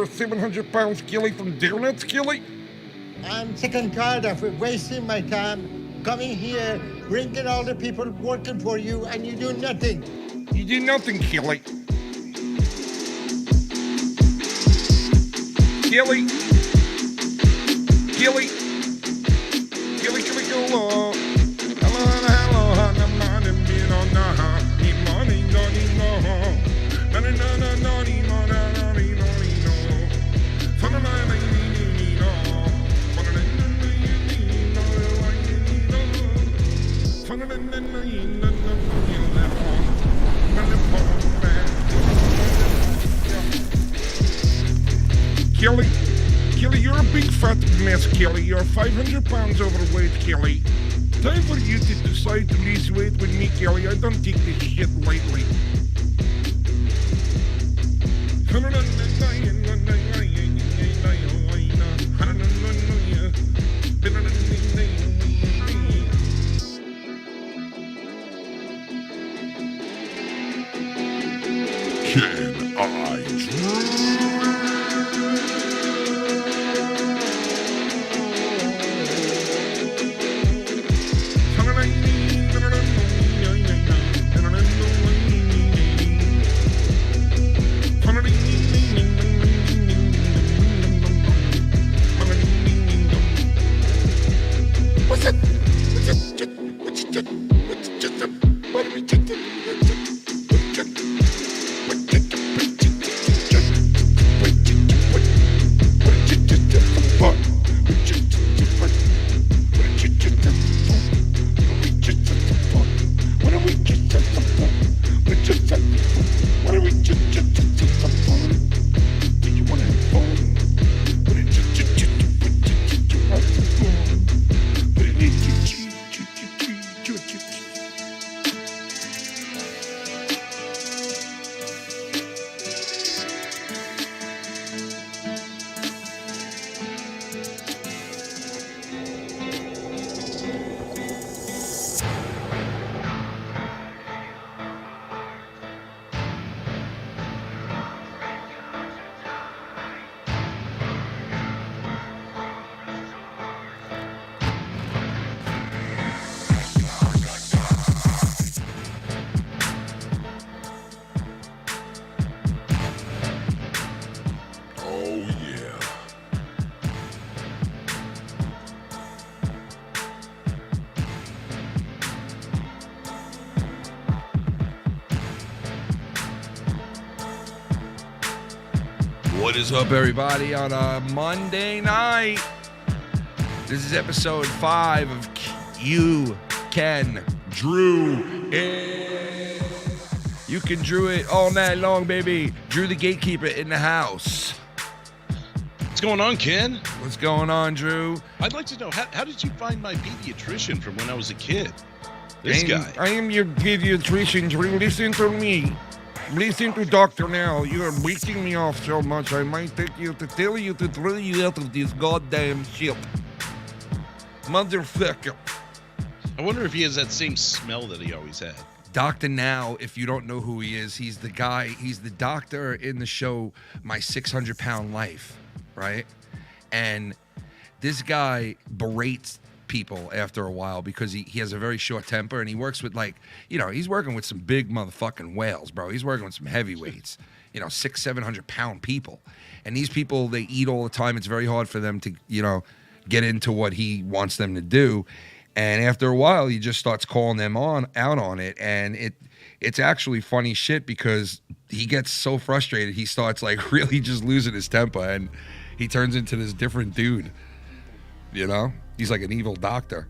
700 pounds Kelly from Donuts, Kelly? I'm sick and tired of wasting my time coming here, bringing all the people working for you, and you do nothing. You do nothing, Kelly. Kelly. Kelly. Kelly, Kelly, hello. Hello, hello, hello, money, me, no, no, me, money, no, no, no, no, no, no, no, no, Kelly, Kelly, you're a big fat mess, Kelly. You're 500 pounds overweight, Kelly. Time for you to decide to lose weight with me, Kelly. I don't take this shit lightly. Can I What is up, everybody, on a Monday night? This is episode 5 of You Can Drew It. You can drew it all night long, baby. Drew the gatekeeper in the house. What's going on, Ken? What's going on, Drew? I'd like to know, how did you find my pediatrician from when I was a kid? This guy. I am your pediatrician, Drew. Listen to me. Listen to Dr.Now. You are waking me off so much. I might take you to tell you to throw you out of this goddamn ship. Motherfucker. I wonder if he has that same smell that he always had. Dr.Now, if you don't know who he is, he's the guy, he's the doctor in the show My 600-Pound Life, right? And this guy berates people after a while because he has a very short temper, and he works with, like, you know, he's working with some big motherfucking whales, bro. He's working with some heavyweights, you know, 600-700 pound people. And these people, they eat all the time. It's very hard for them to, you know, get into what he wants them to do. And after a while, he just starts calling them out on it. And it's actually funny shit because he gets so frustrated, he starts, like, really just losing his temper, and he turns into this different dude, you know? He's like an evil doctor.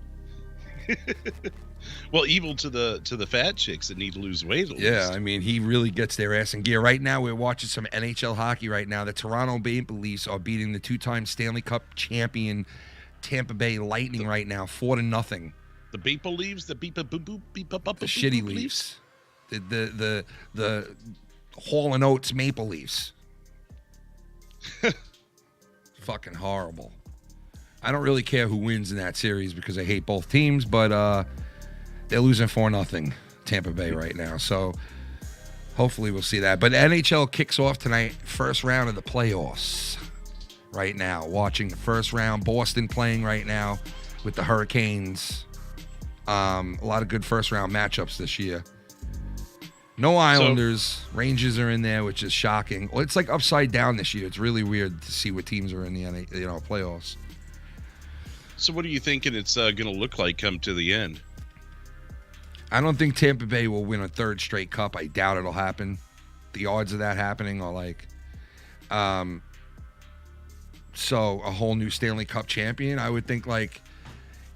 Well, evil to the fat chicks that need to lose weight. Yeah, I mean, he really gets their ass in gear. Right now, we're watching some NHL hockey right now. The Toronto Maple Leafs are beating the 2-time Stanley Cup champion Tampa Bay Lightning right now, 4-0. The Maple Leaves, the shitty Leafs. The Hall and Oates Maple Leafs. Fucking horrible. I don't really care who wins in that series because I hate both teams, but they're losing 4-0 Tampa Bay right now. So Hopefully we'll see that. But NHL kicks off tonight, first round of the playoffs. Right now, watching the first round. Boston playing right now with the Hurricanes. A lot of good first round matchups this year. No Islanders. Rangers are in there, which is shocking. Well, it's like upside down this year. It's really weird to see what teams are in the playoffs. So what are you thinking it's going to look like come to the end? I don't think Tampa Bay will win a third straight cup. I doubt it'll happen. The odds of that happening are like, so a whole new Stanley Cup champion. I would think like,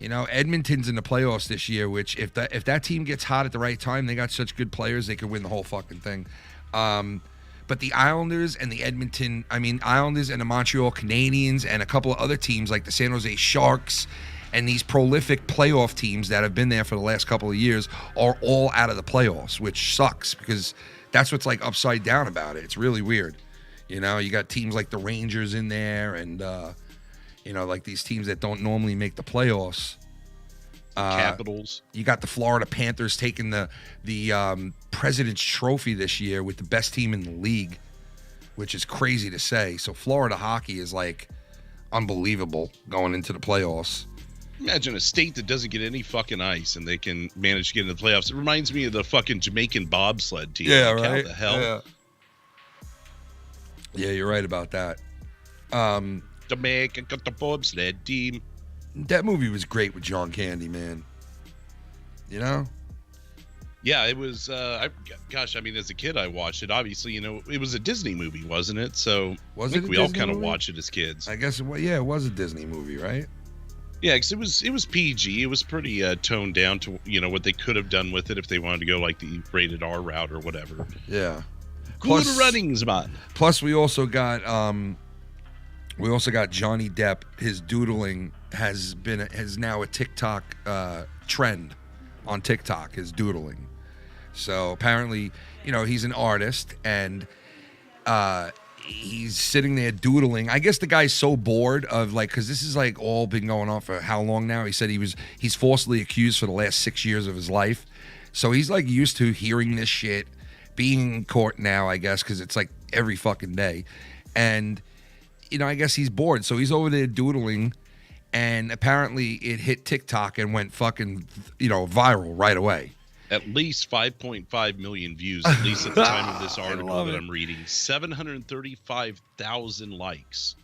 Edmonton's in the playoffs this year, which if that team gets hot at the right time, they got such good players, they could win the whole fucking thing. But the Islanders and the Islanders and the Montreal Canadiens and a couple of other teams like the San Jose Sharks and these prolific playoff teams that have been there for the last couple of years are all out of the playoffs, which sucks because that's what's like upside down about it. It's really weird. You got teams like the Rangers in there and, like these teams that don't normally make the playoffs. Capitals. You got the Florida Panthers taking the President's Trophy this year with the best team in the league, which is crazy to say. So Florida hockey is like unbelievable going into the playoffs. Imagine a state that doesn't get any fucking ice and they can manage to get into the playoffs. It reminds me of the fucking Jamaican bobsled team. Yeah, like, right. How the hell? Yeah, you're right about that. Jamaica got the bobsled team. That movie was great with John Candy, man. Yeah, it was. As a kid, I watched it. Obviously, it was a Disney movie, wasn't it? So I think we all kind of watched it as kids. I guess. It was a Disney movie, right? Yeah, because it was PG. It was pretty toned down to what they could have done with it if they wanted to go like the rated R route or whatever. Yeah. Good runnings, man. Plus, we also got Johnny Depp. His doodling has now a TikTok trend on TikTok. His doodling. So apparently, he's an artist and he's sitting there doodling. I guess the guy's so bored of because this is like all been going on for how long now? He said he's falsely accused for the last 6 years of his life. So he's like used to hearing this shit, being in court now, I guess, because it's like every fucking day. And, I guess he's bored. So he's over there doodling and apparently it hit TikTok and went fucking, viral right away. At least 5.5 million views, at least at the time of this article that I'm reading. 735,000 likes.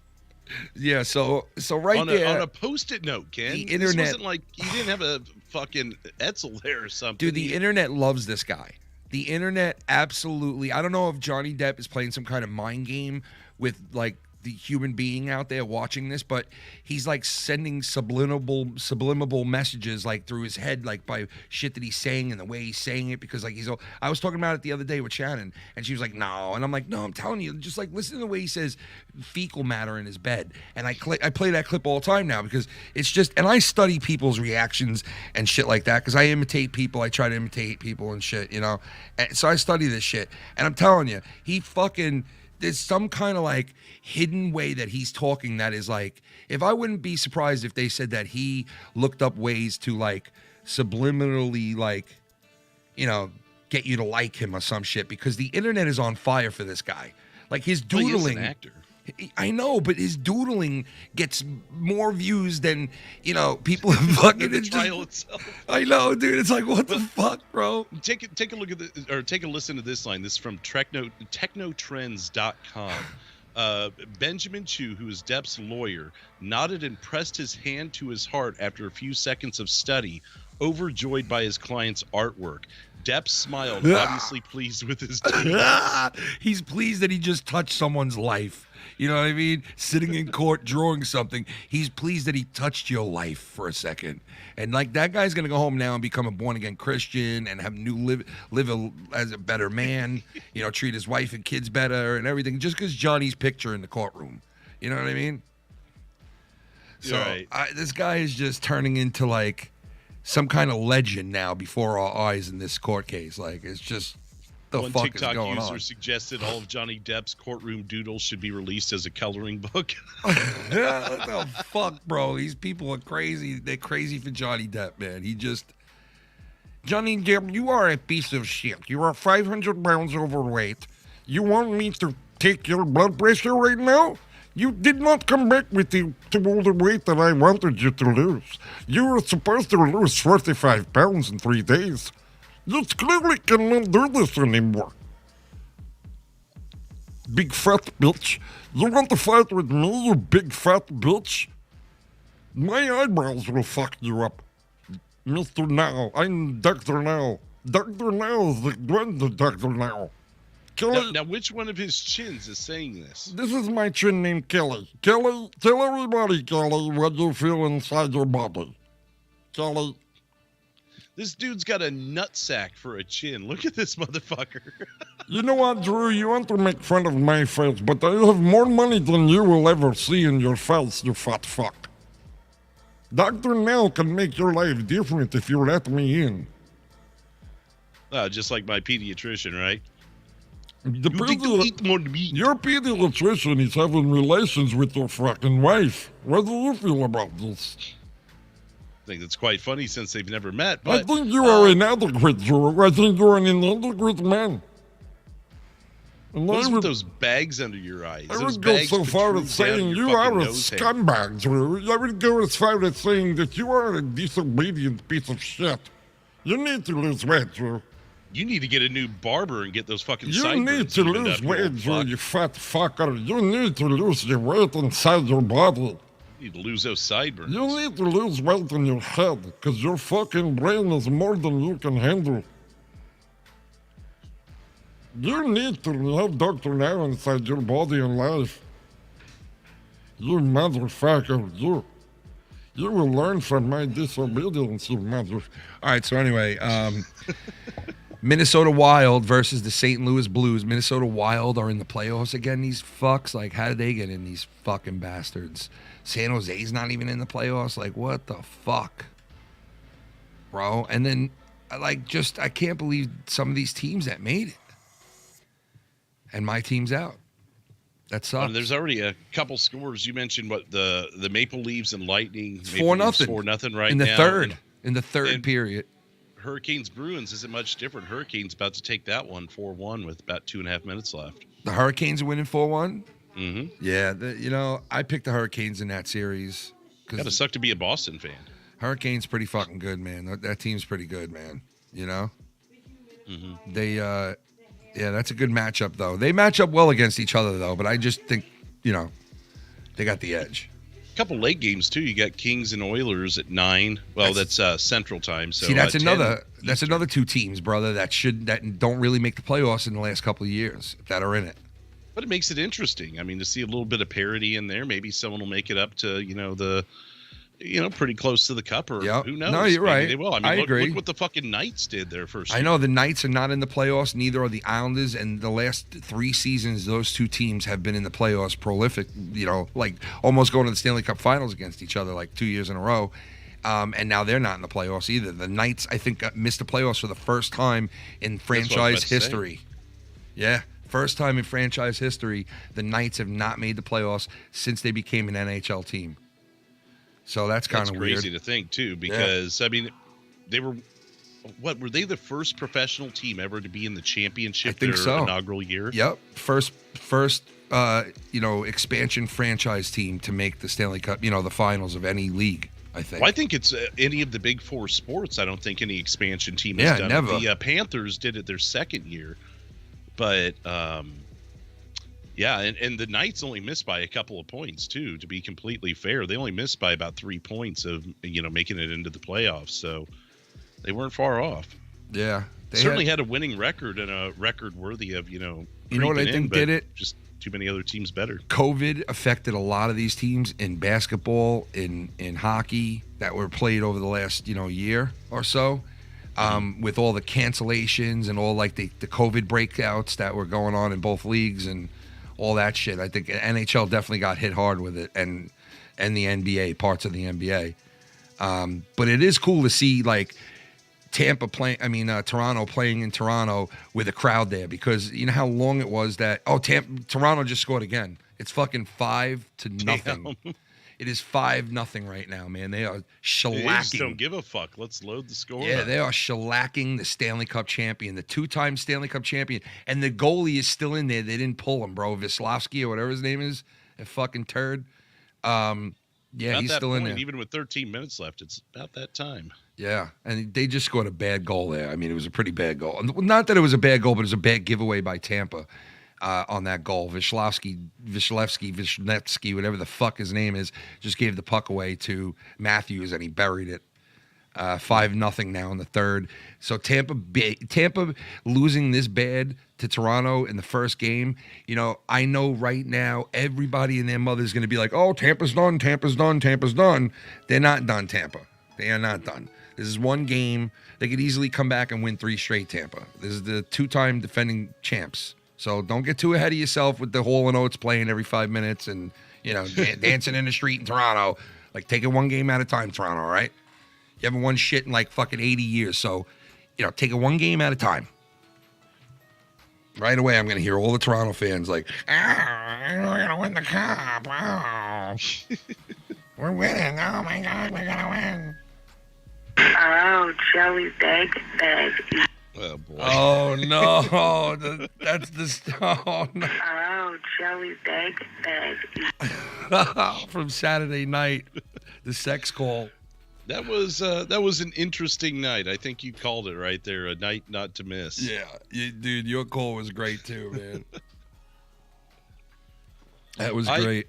Yeah, so right there. On a Post-it note, Ken. The internet. This wasn't like you didn't have a fucking Etzel there or something. Dude, the internet loves this guy. The internet absolutely. I don't know if Johnny Depp is playing some kind of mind game with like the human being out there watching this, but he's like sending subliminal messages like through his head, like by shit that he's saying and the way he's saying it, because like I was talking about it the other day with Shannon and she was like, no, and I'm like, no, I'm telling you, just like listen to the way he says fecal matter in his bed. And I play that clip all the time now because it's just, and I study people's reactions and shit like that because I imitate people. I try to imitate people and shit, and so I study this shit, and I'm telling you, there's some kind of like hidden way that he's talking that is like, if I wouldn't be surprised if they said that he looked up ways to like subliminally like, get you to like him or some shit, because the internet is on fire for this guy. Like his doodling. Well, he is an actor. I know, but his doodling gets more views than, people have fucking the trial itself. I know, dude. It's like, what the fuck, bro? Take a look at take a listen to this line. This is from technotrends.com. Benjamin Chu, who is Depp's lawyer, nodded and pressed his hand to his heart after a few seconds of study, overjoyed by his client's artwork. Depp smiled, obviously pleased with his deed. He's pleased that he just touched someone's life. You know what I mean? Sitting in court drawing something. He's pleased that he touched your life for a second. And like that guy's going to go home now and become a born-again Christian and have live as a better man, treat his wife and kids better and everything, just because Johnny's picture in the courtroom. You know what I mean? So right. This guy is just turning into like some kind of legend now before our eyes in this court case. Like, it's just the One fuck TikTok is going user on? Suggested all of Johnny Depp's courtroom doodles should be released as a coloring book. What the fuck, bro? These people are crazy. They're crazy for Johnny Depp, man. Johnny Depp, you are a piece of shit. You are 500 pounds overweight. You want me to take your blood pressure right now? You did not come back with to all the weight that I wanted you to lose. You were supposed to lose 45 pounds in 3 days. You clearly cannot do this anymore. Big fat bitch. You want to fight with me, you big fat bitch? My eyebrows will fuck you up. Mr. Now, I'm Dr. Now. Dr. Now is the one, the Dr. Now. Kelly, Now, which one of his chins is saying this? this is my chin named Kelly. Kelly, tell everybody, Kelly, what you feel inside your body. Kelly. This dude's got a nutsack for a chin. Look at this motherfucker. You know what, Drew? You want to make fun of my face, but I have more money than you will ever see in your face, you fat fuck. Dr. Now can make your life different if you let me in. Just like my pediatrician, right? The You think you eat more meat. Your pediatrician is having relations with your fucking wife. What do you feel about this? I think that's quite funny since they've never met. I But think you are inadequate, Drew. I think you're an inadequate man. And what's I with would, those bags under your eyes? I Those would go bags so far protrude as down saying your you are fucking a nose hair. scumbag, Drew. I would go as far as saying that you are a disobedient piece of shit. You need to lose weight, Drew. You need to get a new barber and get those fucking You sideburns need to evened lose up, you weight, old Drew, fuck. you fat fucker. You need to lose your weight inside your body. You need to lose those sideburns. You need to lose weight in your head, because your fucking brain is more than you can handle. You need to have Dr. Now inside your body and life. You motherfucker, you. You will learn from my disobedience, you mother... All right, so anyway, Minnesota Wild versus the St. Louis Blues. Minnesota Wild are in the playoffs again, these fucks. Like, how did they get in, these fucking bastards? San Jose's not even in the playoffs. Like, what the fuck? Bro, and then, I can't believe some of these teams that made it. And my team's out. That sucks. There's already a couple scores. You mentioned what the Maple Leafs and Lightning. 4-0. 4-0 right in the now. third. In the third period. Hurricanes Bruins isn't much different. Hurricanes about to take that one 4-1 with about 2.5 minutes left. The Hurricanes are winning 4-1? Mm-hmm. Yeah, I picked the Hurricanes in that series. Gotta suck to be a Boston fan. Hurricanes pretty fucking good, man. That team's pretty good, man. You know? Mm-hmm. Yeah, that's a good matchup, though. They match up well against each other, though, but I just think, they got the edge. A couple late games, too. You got Kings and Oilers at 9. Well, that's Central Time. So see, that's 10 another two teams, brother, that don't really make the playoffs in the last couple of years that are in it. But it makes it interesting. I mean, to see a little bit of parity in there. Maybe someone will make it up to, the pretty close to the cup, or Yep. who knows? No, you're Maybe right. They will. I mean, I look, agree. Look what the fucking Knights did their first I year. know the Knights are not in the playoffs, neither are the Islanders, and the last 3 seasons, those two teams have been in the playoffs prolific, like almost going to the Stanley Cup Finals against each other like 2 years in a row. And now they're not in the playoffs either. The Knights, I think, missed the playoffs for the first time in franchise history. Yeah, first time in franchise history, the Knights have not made the playoffs since they became an NHL team. So that's kind of weird. That's crazy to think, too, because, I mean, they were they the first professional team ever to be in the championship their inaugural year? Yep. First, expansion franchise team to make the Stanley Cup, the finals of any league, I think. Well, I think it's any of the big 4 sports. I don't think any expansion team has done never. it. The Panthers did it their second year, but yeah, and the Knights only missed by a couple of points too. To be completely fair, they only missed by about 3 points of making it into the playoffs, so they weren't far off. Yeah, they certainly had a winning record and a record worthy of You know what I think did it? Just too many other teams better. COVID affected a lot of these teams in basketball, in hockey that were played over the last year or so. With all the cancellations and all like the COVID breakouts that were going on in both leagues and all that shit. I think NHL definitely got hit hard with it, and the NBA, parts of the NBA. But it is cool to see like Toronto playing in Toronto with a crowd there, because you know how long it was that Toronto just scored again. It's fucking 5-0. It is 5-0 right now, man. They are They just don't shellacking. give a fuck. Let's load the score. Yeah, up. they are shellacking the Stanley Cup champion, the 2-time Stanley Cup champion, and the goalie is still in there. They didn't pull him, bro. Vislavsky or whatever his name is, a fucking turd. Yeah, About he's that still in point, there. even with 13 minutes left, it's about that time. Yeah, and they just scored a bad goal there. I mean, it was a pretty bad goal. Not that it was a bad goal, but it was a bad giveaway by Tampa on that goal. Vishnevsky, whatever the fuck his name is, just gave the puck away to Matthews, and he buried it. 5-0 now in the third. So Tampa losing this bad to Toronto in the first game. You know, I know right now everybody and their mother is going to be like, "Oh, Tampa's done. Tampa's done. Tampa's done." They're not done, Tampa. They are not done. This is one game. They could easily come back and win 3 straight, Tampa. This is the 2-time defending champs. So don't get too ahead of yourself with the Hall & Oates playing every 5 minutes and, you know, dancing in the street in Toronto. Like, take it one game at a time, Toronto, all right? You haven't won shit in like fucking 80 years. So, you know, take it one game at a time. Right away, I'm going to hear all the Toronto fans like, we're going to win the cup. Oh. We're winning. Oh, my God, we're going to win. Oh, Joey, beg. Oh, boy. Oh, no. That's the... Oh, no. Oh, Joey, beg. From Saturday night, the sex call. That was an interesting night. I think you called it right there. A night not to miss. Yeah, dude, your call was great too, man. That was great.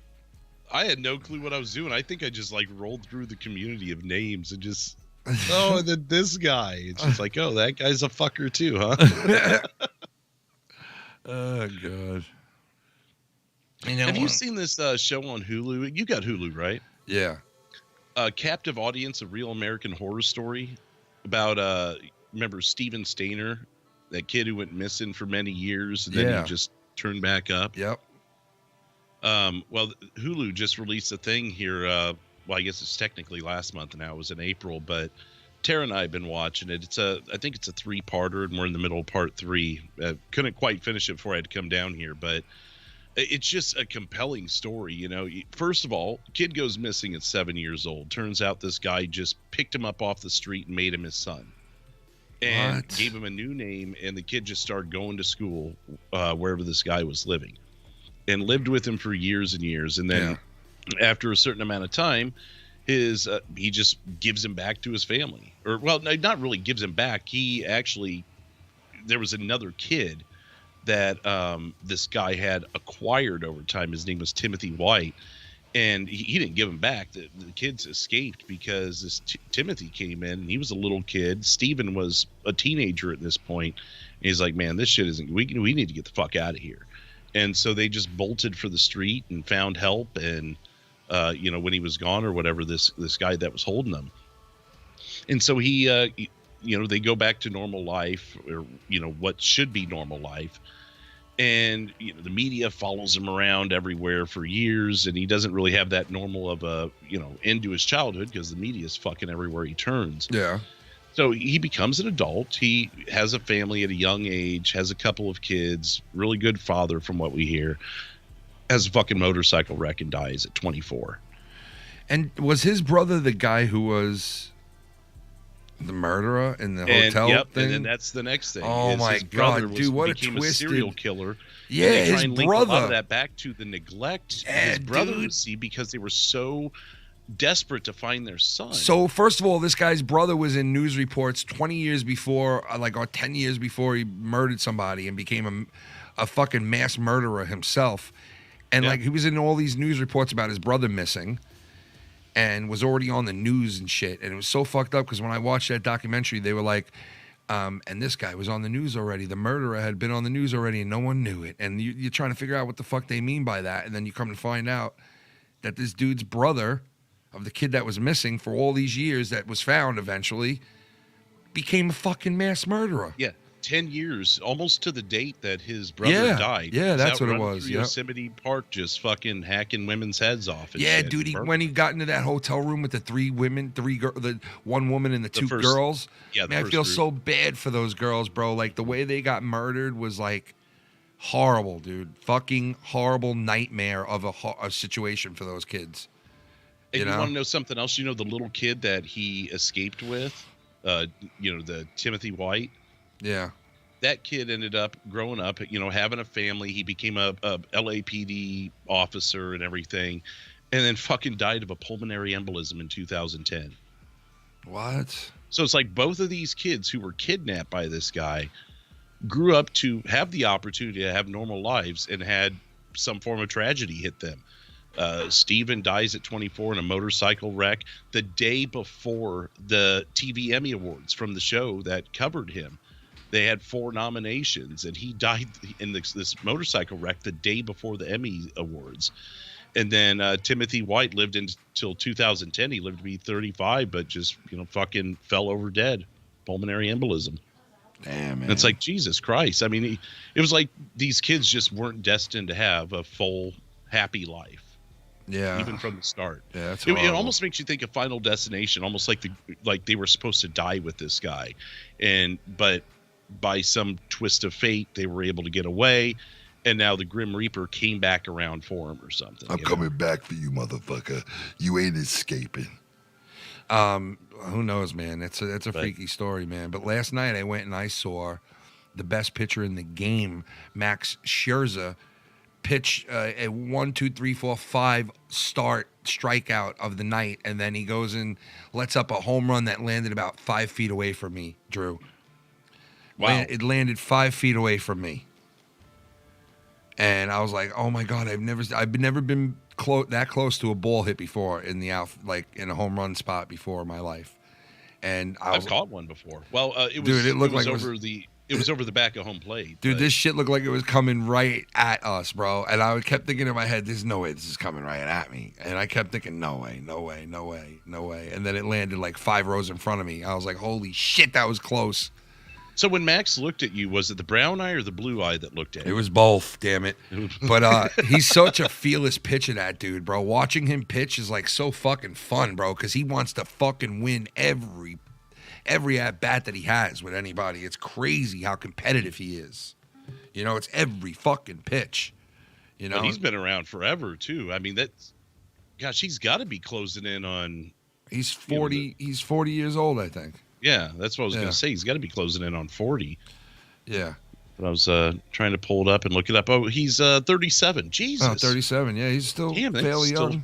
I had no clue what I was doing. I think I just like rolled through the community of names and just, and then this guy. It's just like, oh, that guy's a fucker too, huh? Oh, God. Have you seen this show on Hulu? You got Hulu, right? Yeah. Captive Audience, a real American horror story about remember Steven Stainer, that kid who went missing for many years and then he just turned back up. Yep. Well, Hulu just released a thing here. Well, I guess it's technically last month now. It was in April, but Tara and I have been watching it. I think it's a 3-parter, and we're in the middle of part 3. Couldn't quite finish it before I had to come down here, but it's just a compelling story. You know, first of all, kid goes missing at 7 years old. Turns out this guy just picked him up off the street and made him his son, and gave him a new name. And the kid just started going to school wherever this guy was living, and lived with him for years and years. And then after a certain amount of time, he just gives him back to his family. Or, well, no, not really gives him back. There was another kid that this guy had acquired over time. His name was Timothy White, and he didn't give him back. The kids escaped because this Timothy came in, and he was a little kid. Steven was a teenager at this point, and he's like, man, this shit isn't, we need to get the fuck out of here. And so they just bolted for the street and found help. And when he was gone or whatever, this guy that was holding them, and so they go back to normal life, or what should be normal life. And the media follows him around everywhere for years, and he doesn't really have that normal of a end to his childhood because the media is fucking everywhere he turns. Yeah. So he becomes an adult. He has a family at a young age, has a couple of kids, really good father from what we hear. Has a fucking motorcycle wreck and dies at 24. And was his brother the guy who was the murderer in the hotel thing? And then that's the next thing. Oh my God, dude, what a became twisted a serial killer. Yeah, and they try his and link brother. a lot of that back to the neglect his brother dude. would see because they were so desperate to find their son. So first of all, this guy's brother was in news reports 20 years before, or 10 years before he murdered somebody and became a fucking mass murderer himself. And he was in all these news reports about his brother missing, and was already on the news and shit. And it was so fucked up because when I watched that documentary, they were like, and this guy was on the news already. The murderer had been on the news already, and no one knew it. And you're trying to figure out what the fuck they mean by that. And then you come to find out that this dude's brother of the kid that was missing for all these years that was found eventually became a fucking mass murderer. Yeah. 10 years, almost to the date that his brother died. Yeah, that's what it running was. through Yosemite Park, just fucking hacking women's heads off. And Yeah, shit. dude. When he got into that hotel room with the 3 women, the one woman and the 2 girls. Yeah, man, I feel so bad for those girls, bro. Like the way they got murdered was like horrible, dude. Fucking horrible nightmare of a situation for those kids. And you want to know something else? You know the little kid that he escaped with, the Timothy White? Yeah. That kid ended up growing up, having a family. He became a LAPD officer and everything, and then fucking died of a pulmonary embolism in 2010. What? So it's like both of these kids who were kidnapped by this guy grew up to have the opportunity to have normal lives and had some form of tragedy hit them. Steven dies at 24 in a motorcycle wreck the day before the TV Emmy Awards from the show that covered him. They had 4 nominations, and he died in this motorcycle wreck the day before the Emmy Awards. And then Timothy White lived until 2010. He lived to be 35, but just, fucking fell over dead. Pulmonary embolism. Damn, man. And it's like, Jesus Christ. I mean, it was like these kids just weren't destined to have a full, happy life. Yeah. Even from the start. Yeah, that's it almost makes you think of Final Destination, almost like they were supposed to die with this guy. But by some twist of fate, they were able to get away. And now the Grim Reaper came back around for him or something. I'm coming back for you, motherfucker. You ain't escaping. Who knows, man? It's a freaky story, man. But last night I went and I saw the best pitcher in the game, Max Scherzer, pitch a 1, 2, 3, 4, 5 start strikeout of the night, and then he goes and lets up a home run that landed about 5 feet away from me, Drew. Wow. It landed 5 feet away from me. And I was like, "Oh my God, I've never been that close to a ball hit before in the in a home run spot before in my life." And I've caught one before. Well, it was over the back of home plate. Dude, this shit looked like it was coming right at us, bro. And I kept thinking in my head, "There's no way this is coming right at me." And I kept thinking, "No way, no way, no way, no way." And then it landed like 5 rows in front of me. I was like, "Holy shit, that was close." So when Max looked at you, was it the brown eye or the blue eye that looked at you? It was both, damn it. But he's such a fearless pitcher, that dude, bro. Watching him pitch is like so fucking fun, bro, because he wants to fucking win every at-bat that he has with anybody. It's crazy how competitive he is. It's every fucking pitch. But he's been around forever, too. I mean, he's got to be closing in on... He's 40 years old, I think. Yeah, that's what I was going to say. He's got to be closing in on 40. Yeah. But I was trying to pull it up and look it up. Oh, he's 37. Jesus. Oh, 37. Yeah, he's still fairly young.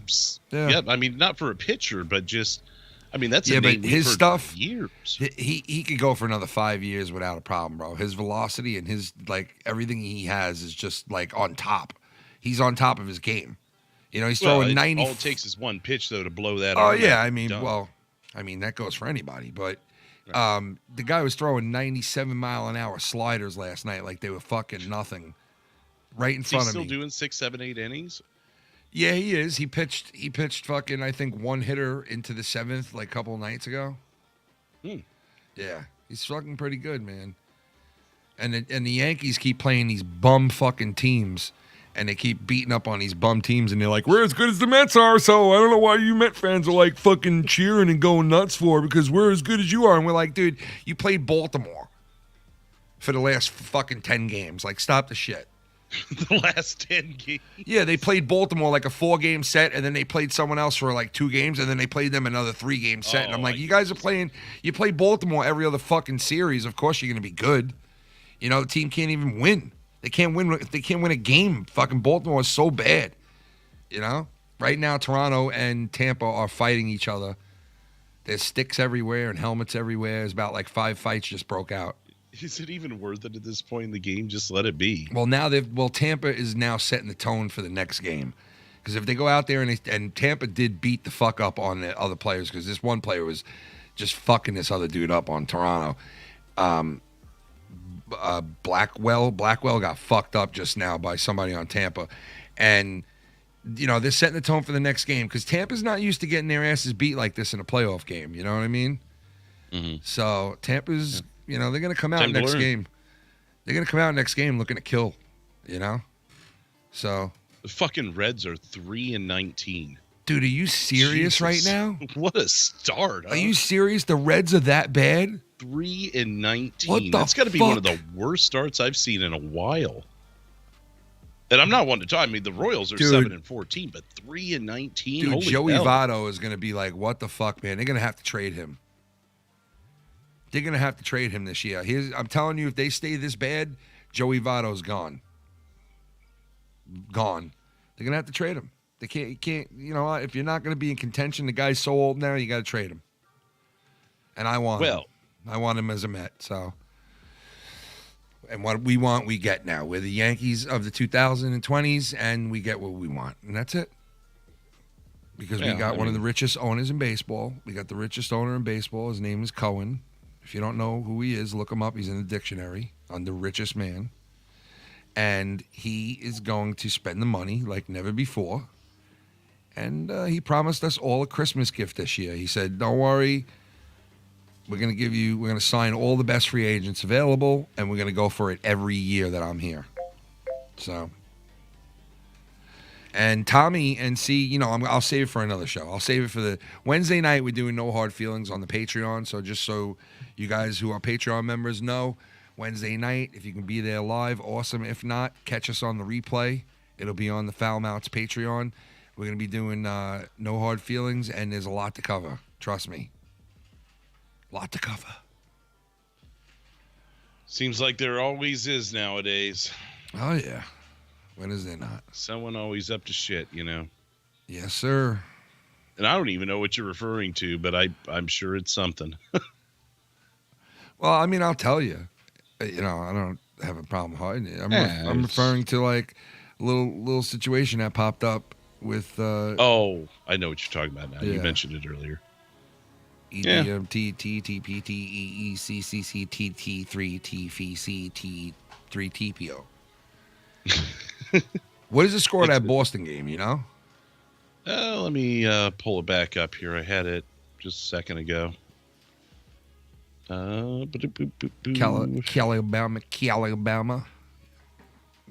Yeah, I mean, not for a pitcher, but just... I mean, that's but his stuff, years. He could go for another 5 years without a problem, bro. His velocity and his everything he has is just on top. He's on top of his game. He's throwing 90. All it takes is one pitch though to blow that. Oh yeah, I mean, that goes for anybody. But the guy was throwing 97-mile-an-hour sliders last night like they were fucking nothing, right in front of me. Still doing 6, 7, 8 innings. Yeah, he is. He pitched fucking, I think, 1 hitter into the 7th like a couple nights ago. Yeah, he's fucking pretty good, man. And the Yankees keep playing these bum fucking teams, and they keep beating up on these bum teams, and they're like, "We're as good as the Mets are, so I don't know why you Met fans are like fucking cheering and going nuts for it, because we're as good as you are." And we're like, "Dude, you played Baltimore for the last fucking 10 games. Like, stop the shit." The last 10 games. Yeah, they played Baltimore like a 4-game set, and then they played someone else for like 2 games, and then they played them another 3-game set. And I'm like, you guys are playing. You play Baltimore every other fucking series. Of course, you're gonna be good. The team can't even win. They can't win. They can't win a game. Fucking Baltimore is so bad. Right now, Toronto and Tampa are fighting each other. There's sticks everywhere and helmets everywhere. There's about like 5 fights just broke out. Is it even worth it at this point in the game? Just let it be. Well, Tampa is now setting the tone for the next game. Because if they go out there and Tampa did beat the fuck up on the other players, because this one player was just fucking this other dude up on Toronto. Blackwell got fucked up just now by somebody on Tampa. And, they're setting the tone for the next game because Tampa's not used to getting their asses beat like this in a playoff game. You know what I mean? Mm-hmm. So Tampa's... they're going to come out next game. They're going to come out next game looking to kill, So. The fucking Reds are 3-19. Dude, are you serious right now? What a start. Are you serious? The Reds are that bad? 3-19. What the That's got to be one of the worst starts I've seen in a while. And I'm not one to talk. I mean, the Royals are Dude. 7-14, but 3-19. Dude, Holy Joey hell. Votto is going to be like, what the fuck, man? They're going to have to trade him. They're going to have to trade him this year. I'm telling you, if they stay this bad, Joey Votto's gone. Gone. They're going to have to trade him. They can't, you know, if you're not going to be in contention, the guy's so old now, you got to trade him. And I want him. I want him as a Met, so. And what we want, we get now. We're the Yankees of the 2020s, and we get what we want. And that's it. Because we got one of the richest owners in baseball. We got the richest owner in baseball. His name is Cohen. If you don't know who he is, look him up. He's in the dictionary under richest man. And he is going to spend the money like never before. And he promised us all a Christmas gift this year. He said, don't worry. We're going to sign all the best free agents available, and we're going to go for it every year that I'm here. So, and Tommy and C, you know, I'll save it for another show. I'll save it for the Wednesday night. We're doing No Hard Feelings on the Patreon. So just so you guys who are Patreon members know, Wednesday night, if you can be there live, awesome. If not, catch us on the replay. It'll be on the Foulmouths Patreon. We're going to be doing No Hard Feelings, and there's a lot to cover. Trust me. Lot to cover. Seems like there always is nowadays. Oh, yeah. When is there not? Someone always up to shit, you know. Yes, sir. And I don't even know what you're referring to, but I'm sure it's something. Well, I mean, I'll tell you. You know, I don't have a problem hiding it. I'm referring to like a little situation that popped up with. Oh, I know what you're talking about now. Yeah. You mentioned it earlier. EDMTTTPTEECCCTT3TFCT3TPO. What is the score of that Boston game, you know? Let me pull it back up here. I had it just a second ago. Calabama.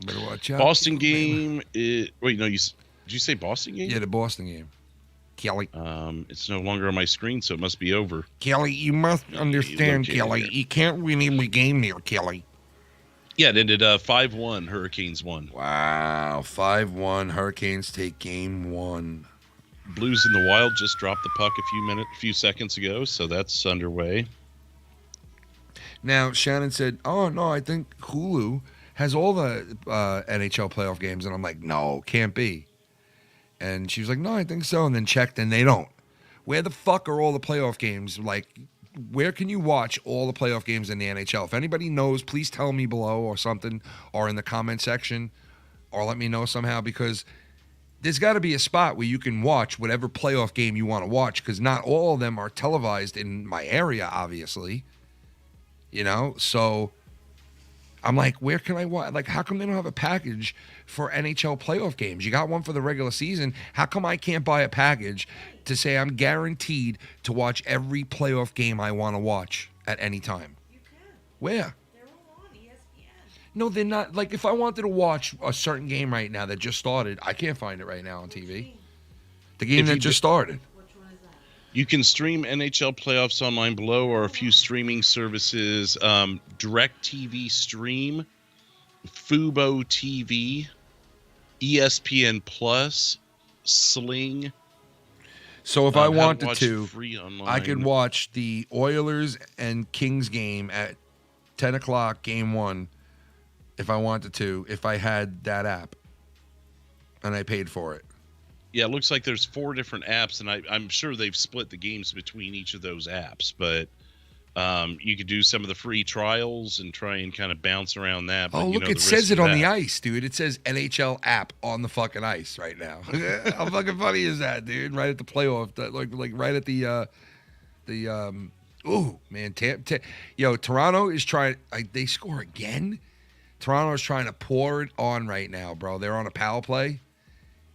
Better watch out. Boston game. Wait, no, did you say Boston game? Yeah, the Boston game. Kelly. It's no longer on my screen, so it must be over. Kelly, you must understand, located Kelly. here. You can't win every game there, Kelly. Yeah, it ended 5-1. Hurricanes won. Wow, 5-1. Hurricanes take game one. Blues in the Wild just dropped the puck a few seconds ago, so that's underway. Now, Shannon said, oh, no, I think Hulu has all the NHL playoff games. And I'm like, no, can't be. And she was like, no, I think so. And then checked, and they don't. Where the fuck are all the playoff games? Like, where can you watch all the playoff games in the NHL? If anybody knows, please tell me below or something, or in the comment section, or let me know somehow, because there's got to be a spot where you can watch whatever playoff game you want to watch, because not all of them are televised in my area, obviously. You know? So I'm like, where can I watch? Like, how come they don't have a package for NHL playoff games? You got one for the regular season. How come I can't buy a package to say I'm guaranteed to watch every playoff game I want to watch at any time? You can. Where? They're all on ESPN. No, they're not. Like, if I wanted to watch a certain game right now that just started, I can't find it right now on TV. The game that just started. Which one is that? You can stream NHL playoffs online below, or a few streaming services. DirecTV Stream, Fubo TV, ESPN Plus, Sling. So if I How to wanted watch to, free online. I could watch the Oilers and Kings game at 10 o'clock, game one, if I wanted to, if I had that app and I paid for it. Yeah, it looks like there's 4 different apps, and I'm sure they've split the games between each of those apps. But you could do some of the free trials and try and kind of bounce around that. But, Oh, you look, know, it the says risk it of on the that. ice, dude. It says NHL app on the fucking ice right now. How fucking funny is that, dude? Right at the playoff, like right at the ooh, man. Yo, Toronto is trying, they score again? Toronto is trying to pour it on right now, bro. They're on a power play,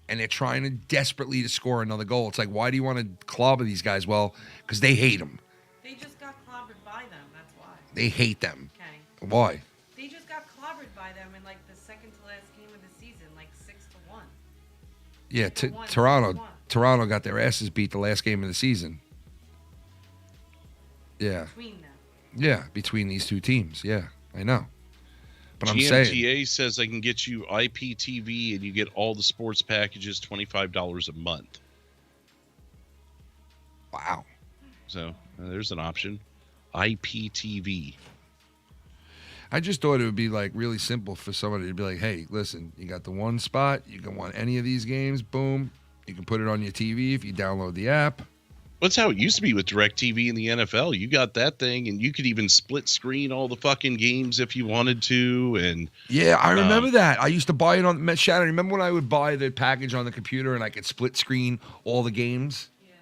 and they're trying to desperately to score another goal. It's like, why do you want to clobber these guys? Well, because they hate them. They just got clobbered by them. That's why. They hate them. Okay. Why? They just got clobbered by them in like the second to last game of the season, like 6-1. Yeah, 6-1, Toronto. 6-1. Toronto got their asses beat the last game of the season. Yeah. Between them. Yeah, between these two teams. Yeah, I know. But I'm saying, GMTA says I can get you IPTV and you get all the sports packages, $25 a month. wow. So there's an option. IPTV. I just thought it would be like really simple for somebody to be like, hey, listen, you got the one spot. You can want any of these games. Boom. You can put it on your TV if you download the app. That's how it used to be with DirecTV in the NFL. You got that thing, and you could even split screen all the fucking games if you wanted to. And yeah, I remember that. I used to buy it on Shannon. Remember when I would buy the package on the computer and I could split screen all the games? Yeah.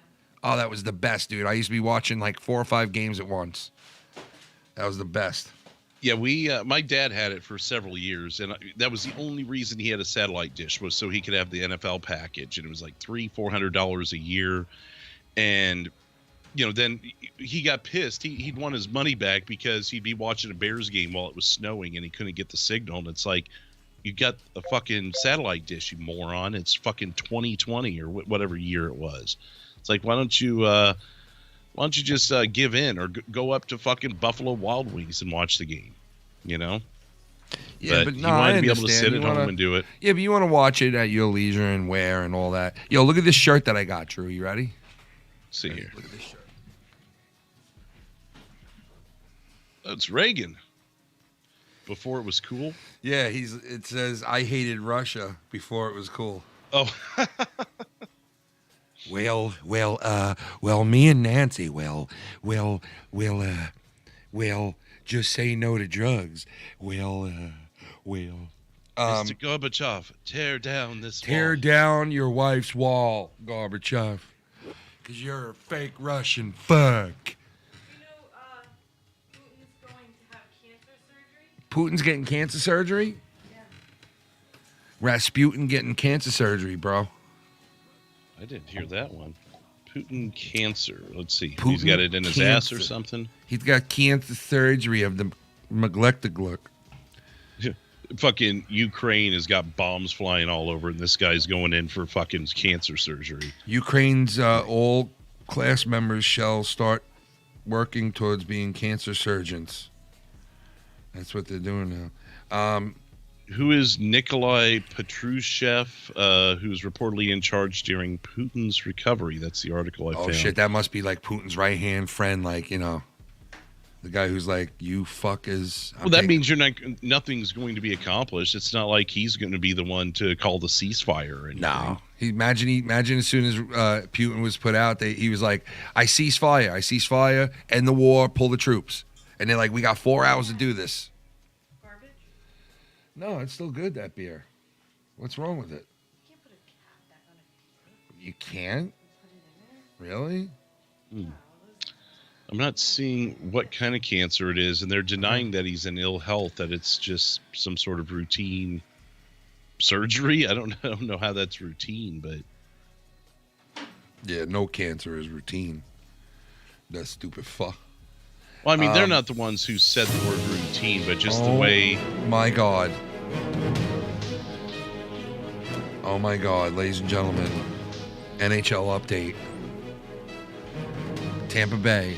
Oh, that was the best, dude. I used to be watching like 4 or 5 games at once. That was the best. Yeah, my dad had it for several years, and that was the only reason he had a satellite dish was so he could have the NFL package, and it was like $300-400 a year. And, then he got pissed. He'd want his money back because he'd be watching a Bears game while it was snowing and he couldn't get the signal. And it's like, you got a fucking satellite dish, you moron. It's fucking 2020 or whatever year it was. It's like, why don't you just give in or go up to fucking Buffalo Wild Wings and watch the game, Yeah, but you no, wanted I to be able to understand. sit at home and do it. Yeah, but you want to watch it at your leisure and wear and all that. Yo, look at this shirt that I got, Drew. You ready? See here. Look at this shirt. That's Reagan. Before it was cool. Yeah, it says I hated Russia before it was cool. Oh. Well, me and Nancy, just say no to drugs. Mr. Gorbachev, tear down this wall. Tear down your wife's wall, Gorbachev. Because you're a fake Russian fuck. Putin's going to have cancer surgery? Putin's getting cancer surgery? Yeah. Rasputin getting cancer surgery, bro. I didn't hear that one. Putin cancer. Let's see. Putin He's got it in his ass or cancer. something. He's got cancer surgery of the Maglectagluck. Fucking Ukraine has got bombs flying all over, and this guy's going in for fucking cancer surgery. Ukraine's all class members shall start working towards being cancer surgeons. That's what they're doing now. Who is Nikolai Patrushev, who's reportedly in charge during Putin's recovery? That's the article I found. Oh, shit, that must be like Putin's right-hand friend, like, the guy who's like, you fuckers. Well, that means nothing's going to be accomplished. It's not like he's going to be the one to call the ceasefire or anything. No. Imagine as soon as Putin was put out, he was like, I cease fire, end the war, pull the troops. And they're like, we got 4 hours to do this. Garbage? No, it's still good, that beer. What's wrong with it? You can't put a cap back on it. You can't? Put it in there? Really? I'm not seeing what kind of cancer it is, and they're denying that he's in ill health, that it's just some sort of routine surgery. I don't know how that's routine, but... Yeah, no cancer is routine. That stupid fuck. Well, I mean, they're not the ones who said the word routine, but just the way... My God. Oh, my God, ladies and gentlemen. NHL update. Tampa Bay